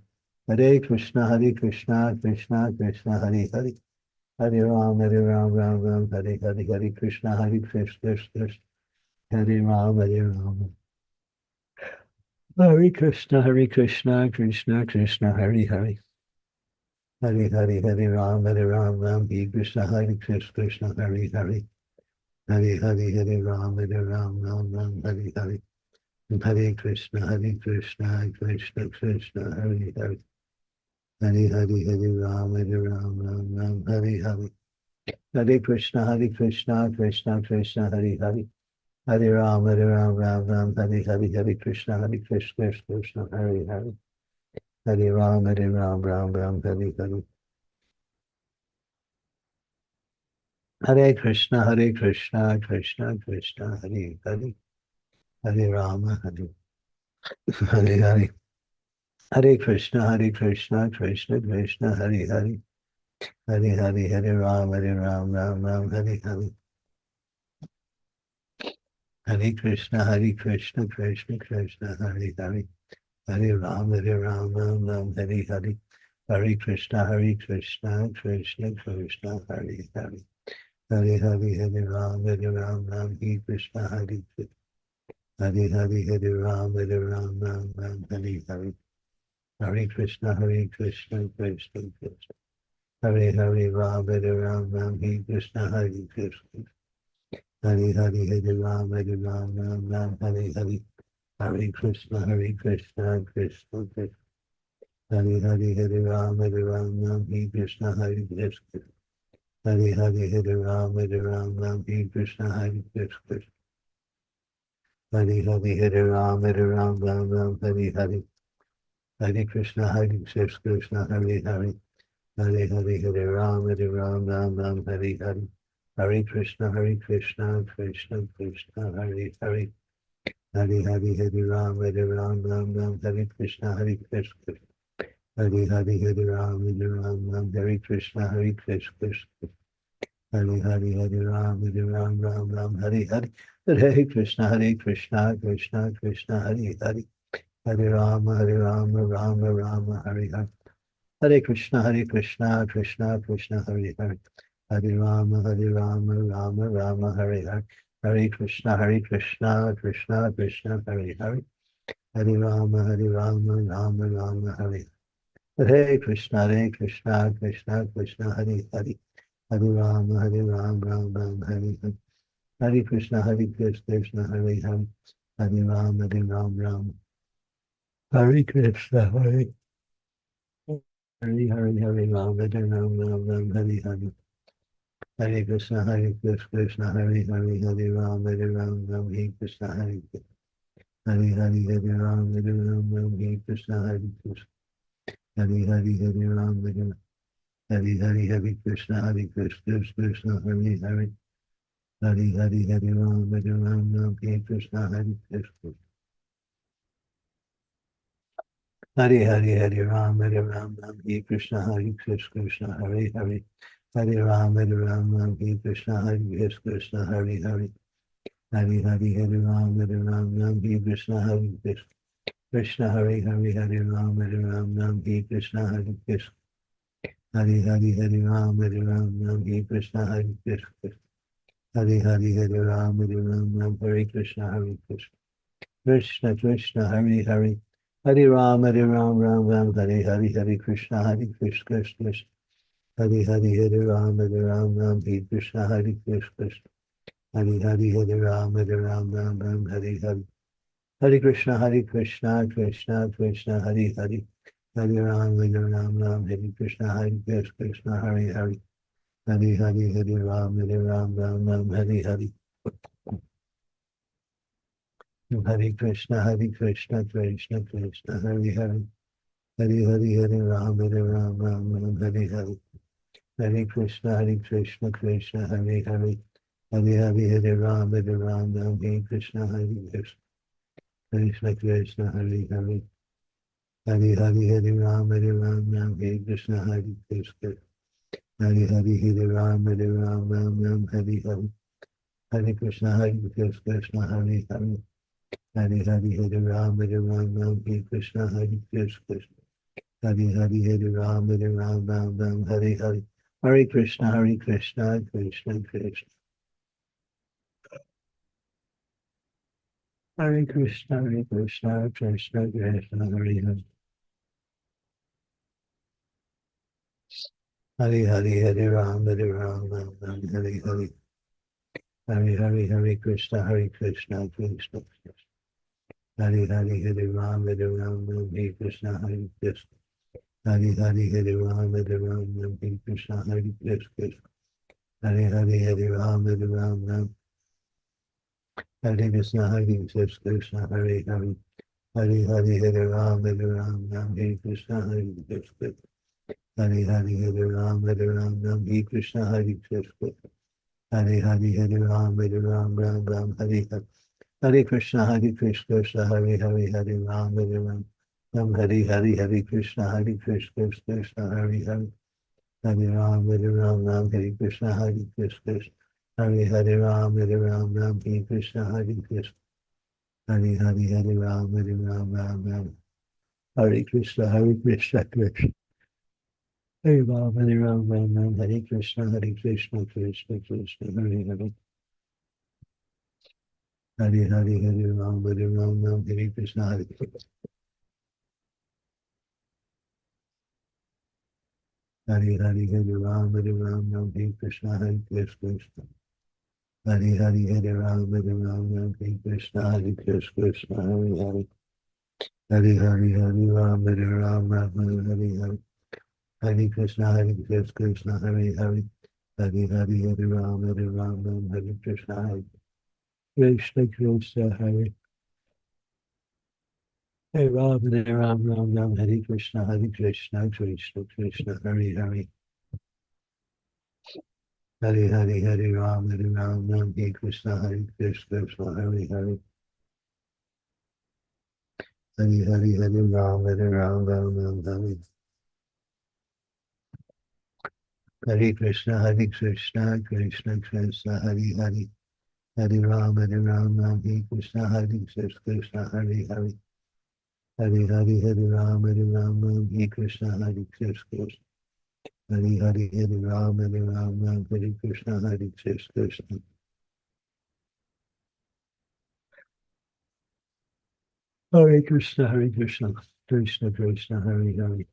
Hare Krishna Krishna Krishna Hare Hare Hare Rama Ram Hare Hare Hare Krishna Krishna Hare Rama Hare Krishna Krishna Krishna Hare Hare Hare Rama Ram Hare Krishna Krishna Hare Hare Hare Rama Ram Hare Hare Hare Krishna Krishna Krishna Hare Hare Hare Rama Ram Hare Hare Hare Krishna Krishna Krishna Hare Hare Hare Rama Ram Hare Hare Hare Krishna Krishna Hare Hare Hare Rama Ram Hare Hare Hare Krishna, Krishna Krishna, Hare Hare, Hare Rama, Hare Hare. Hare Krishna, Krishna Krishna, Hare Hare, Hare Hare, Hare Ram, Ram Ram, Hare Hare. Hare Krishna, Krishna Krishna, Hare Hare, Hare Ram, Ram Ram, Hare Hare. Hare Krishna, Krishna Krishna, Hare Hare. Hare Hare, Hare Ram, Ram, Hare Krishna, Hare Krishna. Hare Hare, Hare Ram, Ram, Hare Hare. Hare Krishna, Krishna Krishna. Hare Hare, Ram, Ram, Hare Krishna, Hare Krishna. Hare Hare, Hare Ram, Ram, Hare Hare. Hare Krishna, Krishna Krishna. Hare Hare, Hare Ram, Ram, Hare Krishna, Hare Krishna. Hare Hare, Hare Ram, Hare Krishna, Hare Krishna. Hare Hare, Hare Ram, Ram, Hare Hare. Hare Krishna, Krishna, Hare Hare. Hare Hare, Hare Ram, Ram, Hare Hare. Hare Krishna, Krishna Krishna, Hare Hare. Hare Hare, Hare Ram, Ram, Hare Krishna, Krishna. Hare Hare, Hare Ram, Hare Krishna, Krishna. Hare Hare, Hare Ram, Hare Hare. Hare Krishna, Krishna Krishna, Hare Hare. Hare Rama, Rama, Hare Hare. Hare Krishna, Krishna Krishna, Hare Hare. Hare Rama, Rama, Hare Hare. Hare Krishna, Krishna Krishna, Hare Hare. Hare Rama, Rama, Hare Hare. Hare Krishna, Krishna Krishna, Hare Hare. Hare Rama, Ram, Hare Hare. Hare Krishna, Krishna, Hare Hare. Hare Rama, Ram. Hare Krishna, Hare Hare Ram, Ram, Hare Hare. Hare Krishna, Krishna, Hare Hare. Hare Ram, Ram, Hare Krishna, Hare Hare. Hare Ram, Hare Krishna, Hare Krishna. Hare Ram, Hare Krishna, Krishna, Hare Hare. Hare Ram, Hare Krishna, Hare Krishna. Hare Ram, Hare Krishna, Hare Krishna, Hare Hare. Hare Ram, Hare Krishna, Hare Krishna, Hare Hare. Hare Ram, Hare Krishna, Hare Krishna. Krishna Hare Hare, Hare Ram, Hare Krishna, Hare Krishna. Hare Ram, Hare Krishna, Hare Krishna. Hare Ram, Hare Krishna, Hare Krishna. Krishna, Hare Hare. Hare Ram, Ram, Hare Hare Krishna, Hare Krishna, Krishna. Hare Ram, Hare Krishna, Hare Krishna. Hare Ram, Hare Hare. Hare Krishna, Krishna Krishna, Hare Hare. Hare Ram, Hare Krishna, Krishna, Hare Hare. Hare Ram, Hare Hare. Hare Krishna, Krishna Krishna, Hare Hare. Hare Ram, Hare Hare. Hare Krishna, Krishna, Hare Hare. Hare Ram, Hare Krishna, Hare Krishna. Krishna, Hare Hare. Hare Ram, Hare Krishna, Hare Krishna. Hare Ram, Hare Hare. Hare Krishna, Krishna, Hare Hare. Hare Ram, Hare Krishna, Hare Krishna. Hare Ram, Hare Hare. Hare Krishna, Krishna Krishna. Hare Krishna, Krishna Krishna, Hare Hare. Hare Ram, Hare Hare. Hare Krishna, Krishna Krishna. Hare Ram, Hare Krishna, Hare Krishna. Hare Ram, Hare Krishna, Hare Krishna. Hare Ram, Hare Krishna, Krishna, Hare Hare. Hare Ram, Hare Krishna, Hare Krishna. Hare Ram, Hare Krishna, Hare Krishna. Hare Hare Hare Ram Ram Ram Hare Hare. Hare Krishna Krishna Hare Hare Hare Ram Ram Hare Hare Hare Krishna Krishna Hare Hare Hare Ram Ram Hare Krishna Hare Hare Ram Ram Hare Krishna Hare Hare Ram Ram Hare Krishna Krishna Hare Ram Hare Krishna Krishna Hare Hare Hare Hare Ram Hare Krishna Hare Hare Ram Hare Krishna Krishna Hare Hare Ram Hare Krishna Krishna Hare Hare Hare Ram Hare Hare Hare Krishna Krishna Hare Hare Hare Ram Hare Krishna Krishna Hare Hare Ram Hare Krishna Krishna Krishna Hare Hare Hare Ram Hare Krishna Krishna Hare Hare Hare Ram Hare Hare Krishna Krishna Krishna Hare Hare Hare Ram Hare Krishna Krishna Hare Hare Hare Ram Hare Krishna Krishna Hare Ram Hare Krishna Krishna Hare Krishna Krishna Krishna Hare Hare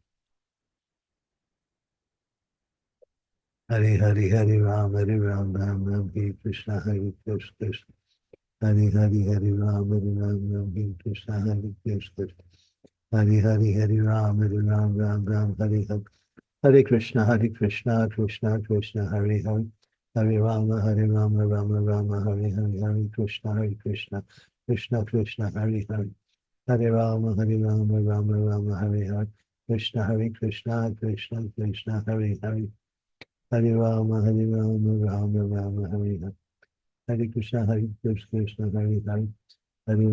Hare Ram Hare Krishna Krishna Hare Ram Hare Krishna Krishna Hare Ram Hare Hare Hare Krishna Krishna Krishna Hare Hare Hare Rama Rama Hare Hare Krishna Krishna Krishna Hare Hare Hare Rama Rama Hare Hare Krishna Krishna Krishna Hare Hare Hare Rama Rama Hare Hare Hare Krishna Krishna Hare Hare Hare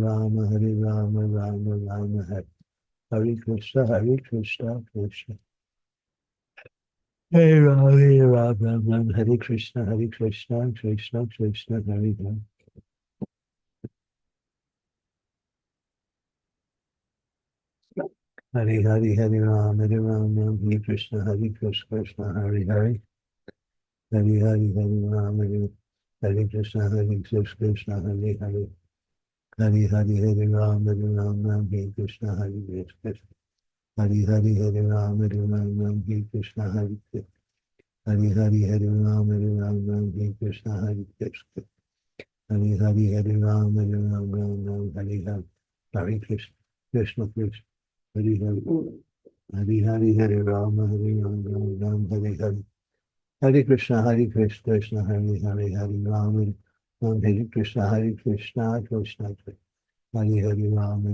Rama Rama Hare Hare Krishna Krishna Hare Rama Hare Krishna Krishna Krishna Hare Hare Hare Rama Hare Krishna Krishna Hare Hare Hare Rama Hare Krishna Krishna Hare Hare Hare Rama Hare Krishna Krishna Hare Rama Hare Krishna Hare Rama Hare Krishna Krishna Hare Rama Hare Hare Hare Krishna Krishna Hare Hare Rama Hare Hare Hare Krishna Krishna Hare Rama Hare Krishna Krishna Hare Rama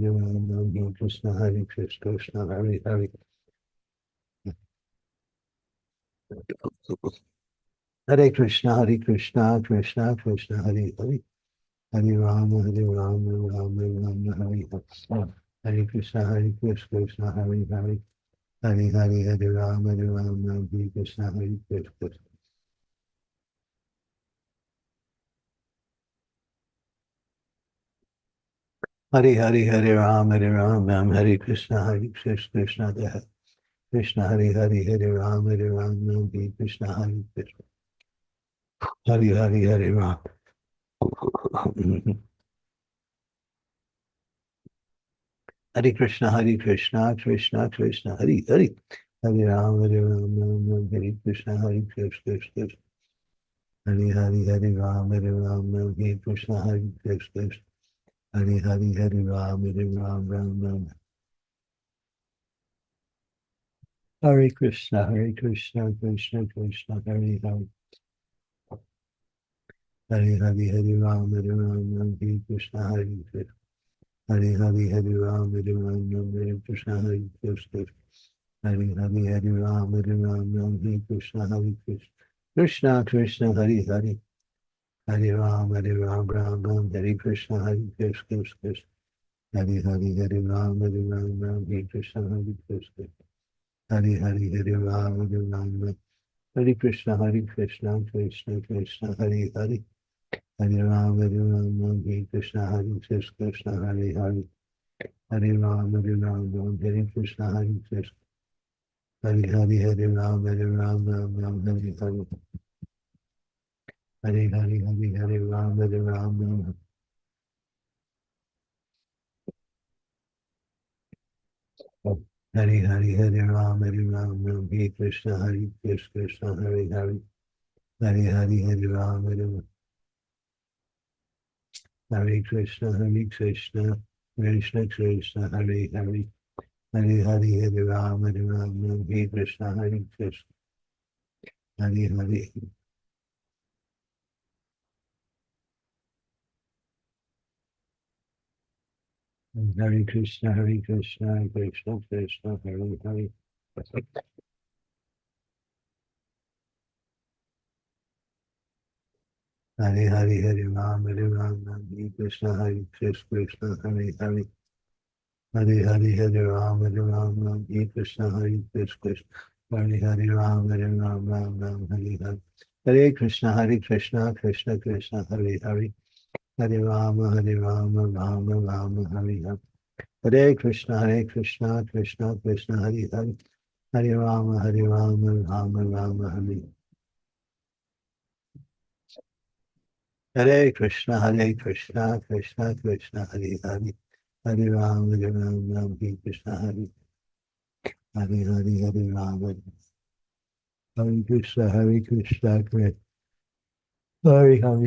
Hare Krishna Krishna Hare Hare Hare Krishna Krishna Krishna Hare Hare Hare Rama Rama Hare Hare Hare Krishna Krishna Hare Hare Hare Rama Hare Krishna Krishna Hare Ram Hare Krishna Krishna Krishna Hare Ram Hare Krishna Hare Ram Hare Krishna Krishna Krishna Hare Hare Hare Ram Hare Krishna Krishna Hare Ram Hare Krishna Krishna Hare Ram Hare Krishna Krishna Krishna Hare Hare Hare Ram Hare Krishna Krishna Hare Ram Hare Krishna Krishna Hare Ram Hare Krishna Krishna Krishna Hare Hare Hare Ram, Ram Ram, Hare Krishna, Krishna, Krishna. Hare Hare Ram, Ram, Hare Krishna, Krishna. Hare Ram, Ram. Hare Krishna, Krishna, Krishna, Hare Hare. Hare Ram, Hare Krishna, Krishna, Hare Hare. Hare Ram, Hare Krishna, Krishna. Hare Ram, Ram, Hare Hare. Hare Ram, Ram. Hare Ram, Ram, Hare Krishna, Krishna, Hare Hare. Hare Ram, Hare Krishna, Krishna, Krishna, Hare Hare. Hare Ram, Ram, Hare Krishna, Krishna. Hare Hare. Hare Krishna, Krishna, Krishna, Hare Hare. Hare Ram, Ram, Hare Krishna, Krishna, Hare Hare. Hare Ram, Ram, Hare Krishna, Krishna. Hare Ram, Ram, Hare Hare. Hare Krishna, Krishna, Krishna, Hare Hare. Hare Ram, Ram, Hare Hare. Hare Krishna, Krishna, Krishna, Hare Hare. Hare Ram, Ram, Hare. Hare Krishna, Krishna, Krishna, Hare Hare. Hare Ram, Ram, Hare Krishna, Hare Ram. Hare Krishna, Krishna,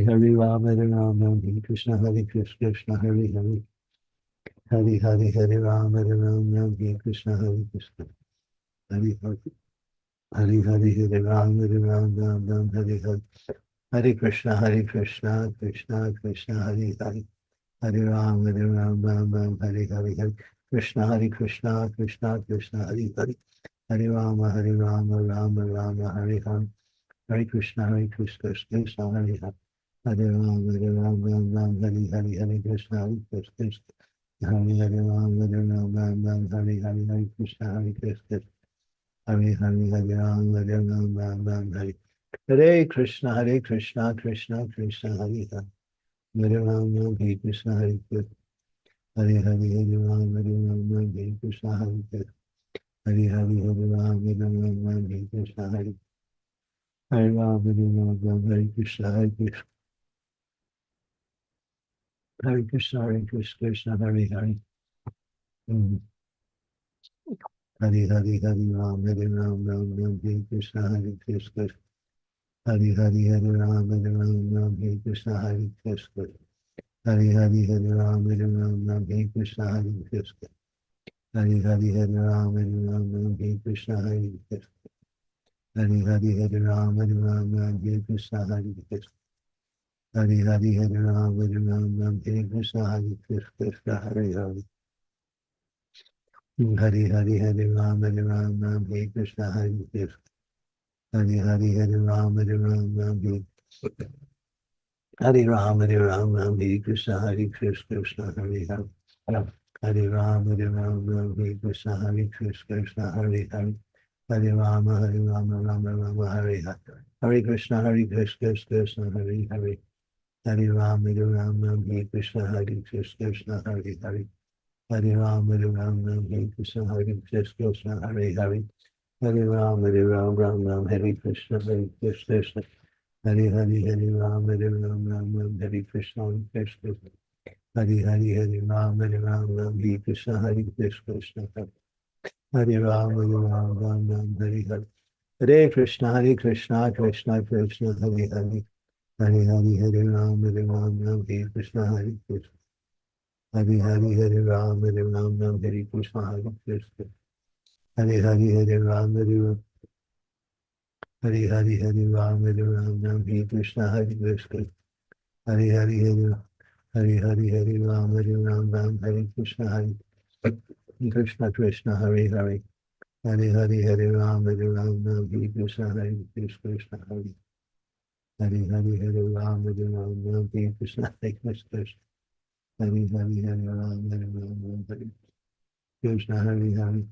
Hare Ram, Ram, Hare Krishna, Krishna, Hare Hare. Hare Ram, Ram, Hare Krishna, Krishna. Hare Ram, Ram, Hare Hare. Hare Krishna, Krishna, Krishna, Hare Hare. Hare Ram, Ram, Hare Hare. Krishna, Krishna, Krishna, Hare Hare. Hare Ram, Ram, Hare Hare. Hare Krishna, Krishna, Hare Hare. Hare Ram, Hare Hare. Hare Krishna, Krishna. Hare Ram, Hare Hare. Hare Krishna, Krishna. Hare Ram, Hare. Hare Krishna, Krishna, Krishna, Hare Hare. Hare Ram, Hare Krishna, Hare Krishna. Hare Ram, Hare Krishna, Hare Krishna. Hare Ram, Hare Krishna, Hare. Hare Ram, Hare Krishna, Hare Krishna. Hare Krishna, Krishna, Hare Hare. Hare Ram, Hare Krishna, Hare Krishna. Hare Ram, Hare Krishna, Hare Krishna. Hare Ram, Hare Krishna, Hare Krishna. Hare Ram, Hare Krishna, Hare Krishna. Hare Ram, Hare Krishna, Hare Krishna. Hare Ram, Hare Krishna, Hare Krishna, Hare Hare. Hare Ram, Hare Krishna, Hare Krishna. Hare Ram, Hare. Hare Ram, Hare Krishna, Hare Krishna, Hare Hare. Hare Ram, Hare Krishna, Hare Krishna, Hare Hare. Hare Ram, Ram, Hare Hare. Hare Krishna, Krishna, Hare Hare. Hare Ram, Hare Krishna, Hare Krishna, Hare Hare. Hare Ram, Hare Krishna, Hare Krishna, Hare Hare. Hare Ram, Hare Krishna, Hare Krishna. Hare Ram, Hare Krishna, Hare Krishna. Hare Ram, Hare Krishna, Hare Krishna. Hare Ram, Hare Hare. Hare Krishna, Krishna, Krishna, Hare Hare. Hare Ram, Hare Krishna, Hare Krishna. Hare Ram, Hare Krishna, Hare Krishna. Hare Ram, Hare Ram, Hare Krishna, Hare Krishna. Hare Ram, Hare Krishna, Hare Krishna, Krishna, Hare Hare. Hare Ram, Hare Krishna, Hare Krishna, Hare. Hari Hari Hare Ram, Hare Ram, Ram Hare Krishna, Hare Krishna, Hari Hari Hare Ram, Hare Ram, Ram Hare Krishna, Hari Hari,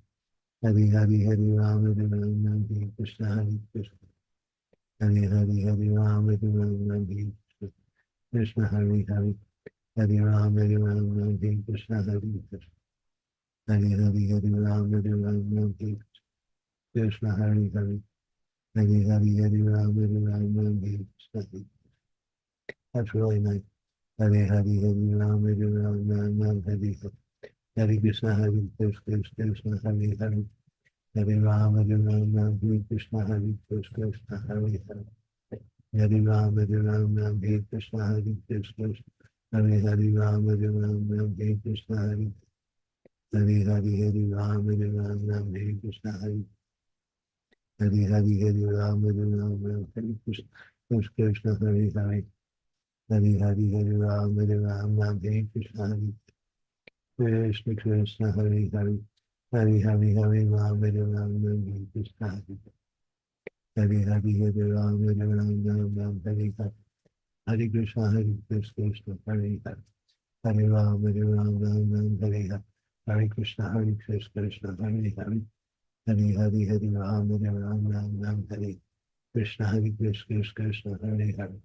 Hari Hari Hare Ram, Hare Ram, Ram Hare Krishna, Hare Krishna, Hari Hari Hare Ram, Hare Ram, Ram Hare Krishna, Hari Hari, Hare Ram, Hare Ram, Ram Hare Krishna, Hare Krishna, Hari Hari Hare Ram, Hare Ram, Ram Hare Krishna, Hari Hari, Hari Hari Hare Ram, Hare Ram, Ram Hare Krishna, Hare. That's really nice. Hare Hari Hare Ram, Hare Ram, Ram Ram, Hare Hare. Hare Krishna, Hare Krishna, Krishna Hare Hare. Hare Ram, Hare Ram, Ram Hare Krishna, Hare Krishna, Hare Hare. Hare Ram, Hare Ram, Ram Hare Krishna, Hare Krishna, Hare Hare Ram, Hare Ram, Ram Hare Krishna, Hare Hare Hare Hare Ram, Hare Ram, Ram Hare Krishna, Hare Hare Hare Hare Ram, Hare Ram, Ram Hare Krishna, Krishna Hare Hare. Hare Hare Hare Ram, Hare Ram, Ram Hare Krishna, Hare Krishna, Krishna Hare Hare. Hare Hare Hare Ram, Hare Ram, Ram Hare Krishna, Hare Hare Hare Hare Ram, Hare Ram, Ram Ram Hare Hare. Hare Krishna, Hare Krishna, Krishna Hare Hare. Hare Ram, Hare Ram, Ram Ram Hare Hare. Hare Krishna, Hare Krishna, Krishna Hare Hare. Hare Hare Hare Ram, Hare Ram, Ram Ram Hare Krishna, Hare Krishna, Krishna Hare Hare.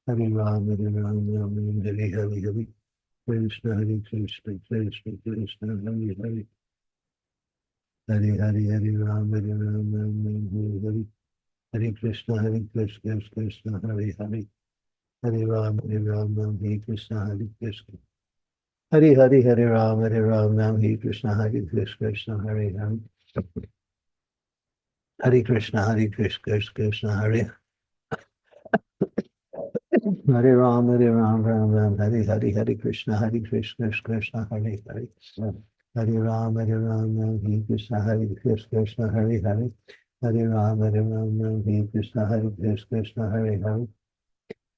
Hare Ram, Hare Ram, Ram Ram Hare Hare Hare. Krishna, Hare Krishna, Krishna Krishna Hare Hare. Hare Hare Hare Ram, Hare Ram, Ram Ram Hare Hare. Hare Krishna, Hare Krishna, Krishna Hare Hare. Hare Ram, Hare Ram, Ram Hare Krishna, Hare Krishna. Hare Hare Hare Ram, Hare Ram, Ram Hare Krishna, Hare Krishna, Hare Hare. Hare Krishna, Hare Krishna, Krishna Hare Hare Ram, Hare Ram, Ram Ram, Hare Hare, Hare Krishna, Krishna Hare Hare. Hare Ram, Hare Ram, Ram Hare Krishna, Krishna Hare Hare. Hare Ram, Hare Ram, Ram Hare Krishna, Krishna Hare Hare.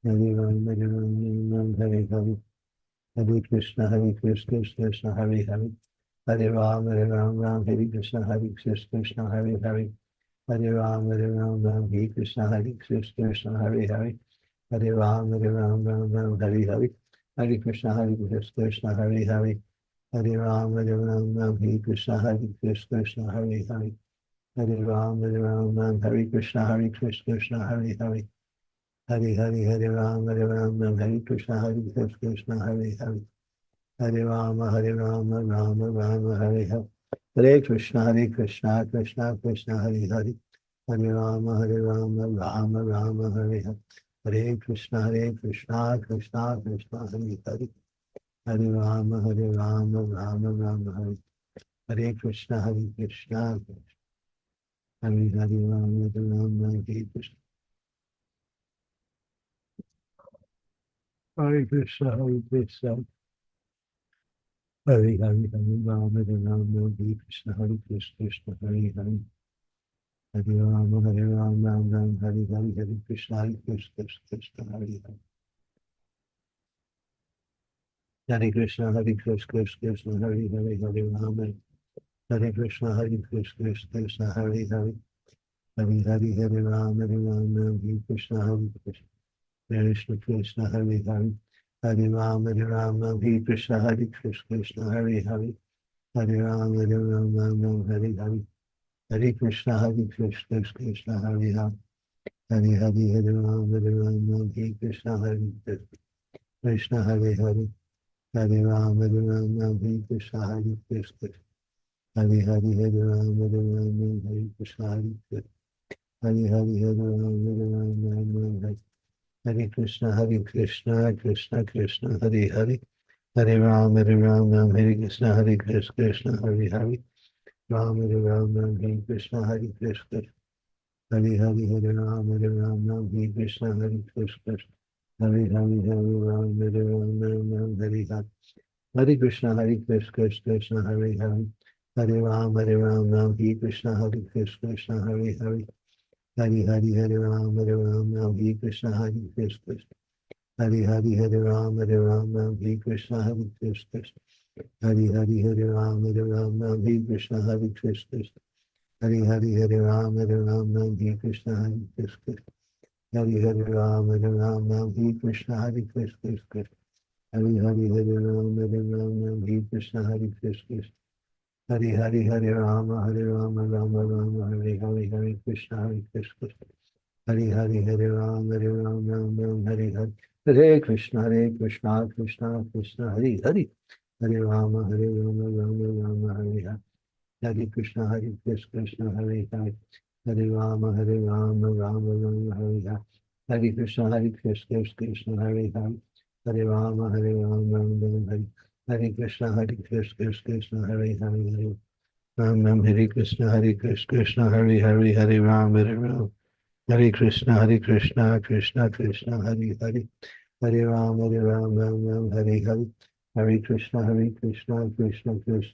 Hare Ram, Hare Ram, Ram Hare Hare. Hare Krishna, Krishna Hare Hare. Hare Ram, Hare Ram, Ram Hare Krishna, Krishna Hare Hare. Hare Ram, Hare Ram, Ram Hare Krishna, Krishna Hare Hare. Hare Ram, Hare Ram, Ram Ram, Hare Hare. Hare Krishna, Krishna Hare Hare. Hare Ram, Hare Ram, Ram Hare Krishna, Krishna Hare Hare. Hare Ram, Hare Ram, Ram Hare Krishna, Krishna Hare Hare. Hare Hare, Hare Ram, Hare Ram, Ram Hare Krishna, Krishna Hare Hare. Hare Rama, Hare Rama, Rama Rama, Hare Hare. Hare Krishna, Krishna Krishna, Hare Hare. Hare Rama, Hare Rama, Rama Rama, Hare Hare. Hare Krishna, Krishna Krishna, Hare Hare. Hare Rama, Hare Rama, Rama Rama, Hare. Hare Krishna, Krishna, Hare Hare Rama, Hare Rama, Hare Krishna. Hare Krishna, Krishna. Hare Hare, Hare Rama, Hare Rama, Hare Krishna, Krishna, Hare Hare. Hare Rama, Hare Rama, Ram Ram, Hare Hare, Hare Krishna, Krishna, Hare Hare. Hare Krishna, Krishna, Hare Hare, Hare Rama. Hare Krishna, Krishna, Hare Hare. Hare Hare, Hare Rama, Hare Rama, Hare Krishna, Krishna, Krishna, Hare Hare. Hare Rama, Hare Rama, Hare Krishna, Krishna, Hare Hare. Hare Rama, Hare Rama, Ram Hare Hare. Hare Krishna, Krishna, Hare Hare. Hare Hare, Hare Rama, Hare Rama, Hare Krishna, Krishna, Hare Hare. Hare Rama, Hare Rama, Hare Krishna, Krishna. Hare Hare, Hare Rama, Hare Rama, Hare Krishna, Krishna. Hare Hare, Hare Rama, Hare Rama, Hare Hare Krishna, Krishna Krishna, Hare Hare. Hare Rama, Hare Rama, Hare Krishna, Krishna, Hare Hare. Rama, Hare Rama, Hare Krishna, Krishna. Hare Hare, Hare Rama, Hare Rama, Hare Krishna, Krishna. Hare Hare, Hare Rama, Hare Rama, Hare Hare. Hare Krishna, Krishna, Hare Hare. Hare Rama, Hare Rama, Hare Krishna, Krishna, Hare Hare. Hare Hare, Hare Rama, Hare Rama, Hare Krishna, Krishna. Hare Hare, Hare Rama, Hare Rama, Hare Krishna, Krishna. Hare Hare, Hare Rama, Hare Rama, Hare Krishna, Krishna. Hare Hare, Hare Rama, Hare Rama, Hare Krishna, Krishna. Hare Hare Ram, Ram, Hare Krishna, Krishna. Hare Hare Ram, Ram, Hare Krishna, Krishna. Hare Hare Ram, Ram, Hare Hare Krishna, Krishna. Hare Hare Ram, Ram, Hare Hare. Hare Krishna, Krishna, Krishna, Hare Hare. Hare Ram, Ram, Hare Hare. Hare Krishna, Krishna, Hare Hare. Hare Ram, Ram, Hare Hare. Hare Krishna, Krishna, Hare Hare. Hare Ram, Ram, Hare. Hare Krishna, Krishna, Hare Hare. Ram, Hare Krishna, Krishna, Hare Hare. Hare Ram, Ram. Hare Krishna, Krishna, Krishna, Hare Hare. Hare Ram, Ram, Hare Hare. Hare Krishna, Krishna, Krishna.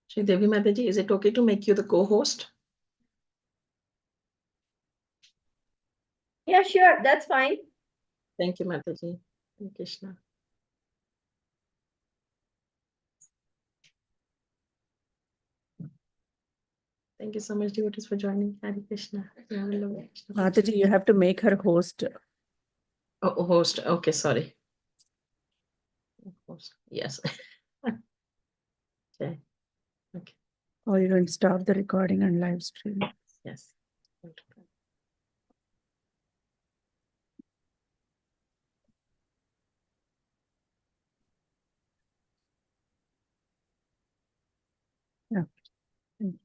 Shri Devi Mataji, is it okay to make you the co-host? Yeah, sure, that's fine. Thank you, Mataji. Hare Krishna. Thank you so much, devotees, for joining. Hare Krishna. Mataji, you have to make her host. Oh, host. Okay, sorry. Host. Yes. Okay. Okay. Or you can stop the recording and live stream. Yes. Yeah. Thank you.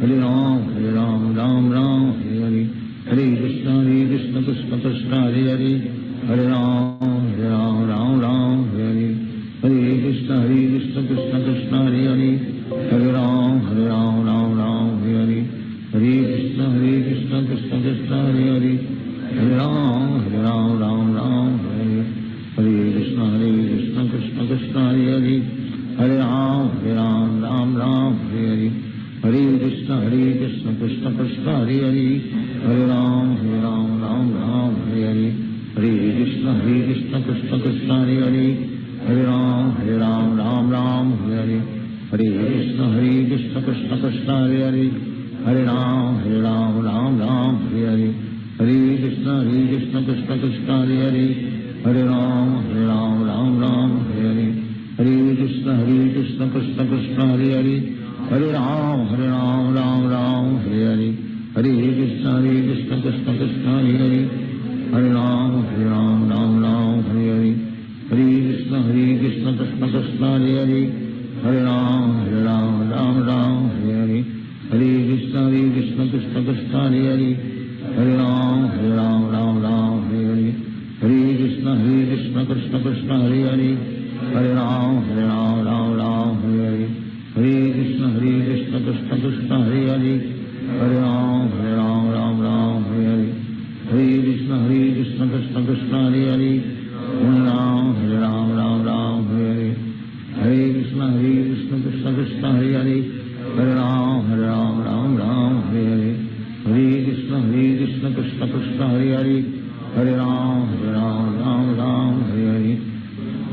Hare Ram, Ram, Ram, Hare Hare. Krishna Krishna Krishna Hare Hare Hare Ram Ram Ram Hare Hare Hare Krishna Krishna Krishna Hare Hare Hare Ram Ram Ram Hare Hare Hare Krishna Krishna Krishna Hare Hare Hare Ram Ram Ram Hare Hare Hare Krishna Krishna Krishna Hare Hare Hare Ram Ram Ram Hare Hare Hare Krishna Krishna Krishna Hare Hare Hare Ram Ram Ram Hare Hare Hare Krishna Krishna Krishna Hare Hare Hare Ram Ram Ram Hare Hare Hare Krishna Krishna Krishna Hare Hare Hare Ram Ram Ram Hare Hare Hare Krishna Krishna Krishna Hare Hare Hare Ram Ram Ram Hare Hare Hare Krishna Krishna Krishna Hare Hare Hare Ram Ram Hare Hare Hare Krishna Krishna Krishna Hare Hare Hare Ram Ram Hare Hare Hare Krishna Krishna Krishna Hare Hare Hare Ram Ram Hare Hare Hare Krishna Krishna Krishna Hare Hare Hare Ram Ram Hare Hare Hare Krishna Krishna Krishna Hare Hare Hare Ram Ram Hare Hare Hare Krishna Krishna Krishna Hare Hare Hare Ram Ram Hare Hare Hare Krishna Krishna Krishna Hare Hare Hare Ram Ram Hare Hare Hare Krishna Krishna Krishna Hare Hare Hare Ram Ram Hare Hare Hare Krishna Krishna Krishna Hare Hare Hare Ram Ram Hare Hare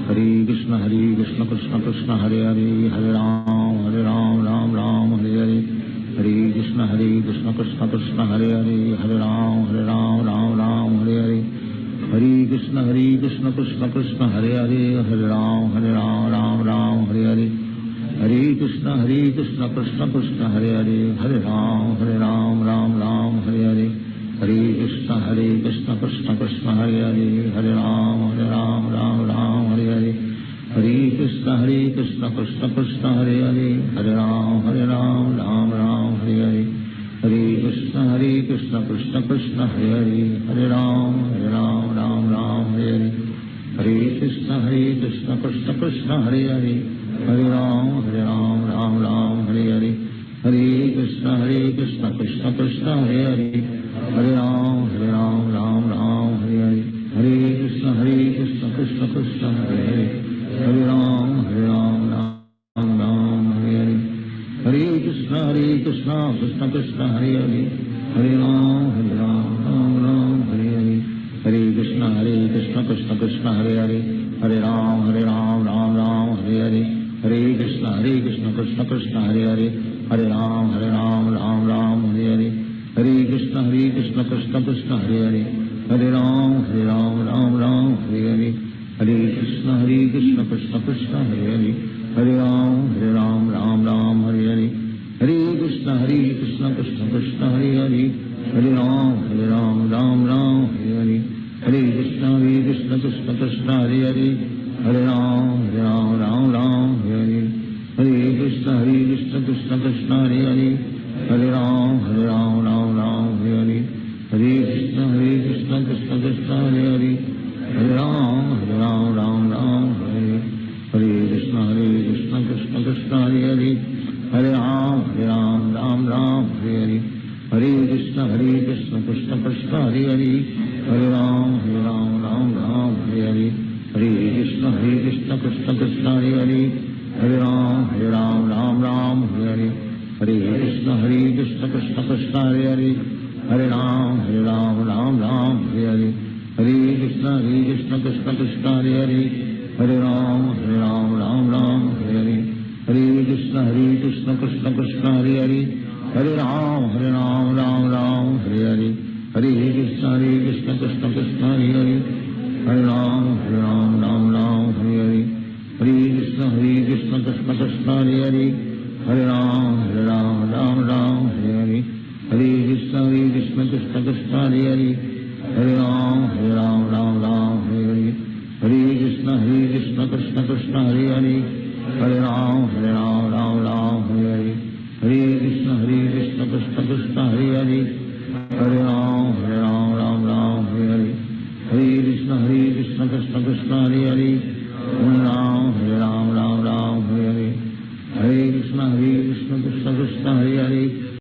Hare Krishna Krishna Krishna Hare Hare Hare Ram Ram Hare Hare Hare Krishna Krishna Krishna Hare Hare Hare Ram Ram Hare Hare Hare Krishna Krishna Krishna Hare Hare Hare Ram Hare Hare Hare Krishna Krishna Krishna Hare Hare Hare Ram Hare Hare Hare Krishna Krishna Krishna Hare Hare Hare Ram Hare Hare Hare Krishna Krishna Krishna Hare Hare Hare Ram Hare Hare Hare Krishna Krishna Krishna Hare Hare Hare Ram Hare Hare Hare Krishna Krishna Krishna Hare Hare Hare Ram Hare Hare Hare Krishna Krishna Krishna Hare Hare Hare Ram Hare Hare Hare Krishna Krishna Krishna Hare Hare Hare Ram Hare Hare Hare Krishna Krishna Krishna Hare Hare Hare Ram Hare Hare Hare Krishna Krishna Krishna Hare Hare Hare Ram Hare Hare Hare Krishna Krishna Krishna Hare Hare Hare Ram Hare Hare Hare Krishna Krishna Krishna Hare Hare Hare Ram Hare Hare Hare Krishna Krishna Krishna Hare Hare Hare Ram Hare Hare Hare Krishna Krishna Krishna Hare Hare Hare Ram Hare Hare Hare Krishna Krishna Krishna Hare Hare Hare Ram Hare Hare Hare Krishna Krishna Krishna Hare Hare Hare Ram Hare Hare Hare Krishna Krishna Krishna Hare Hare Hare Ram Hare Hare Hare Krishna Krishna Krishna Hare Hare Hare Ram Hare Hare Hare Krishna Krishna Krishna Hare Hare Hare Ram Hare Hare Hare Krishna Krishna Krishna Hare Hare Hare Ram Hare Hare Hare Krishna Krishna Krishna Hare Hare Hare Ram Hare Hare Hare Krishna Krishna Krishna Hare Hare Hare Ram Hare Hare Hare Krishna Krishna Krishna Hare Hare Hare Ram Hare Hare Hare Krishna Krishna Krishna Hare Hare Hare Ram Hare Hare Hare Krishna Krishna Krishna Hare Hare Hare Ram Hare Hare Hare Krishna Krishna Krishna Hare Hare Hare Ram Hare Hare Hare Krishna Krishna Krishna Hare Hare Hare Ram Hare Hare Hare Krishna Krishna Krishna Hare Hare Hare Ram Hare Hare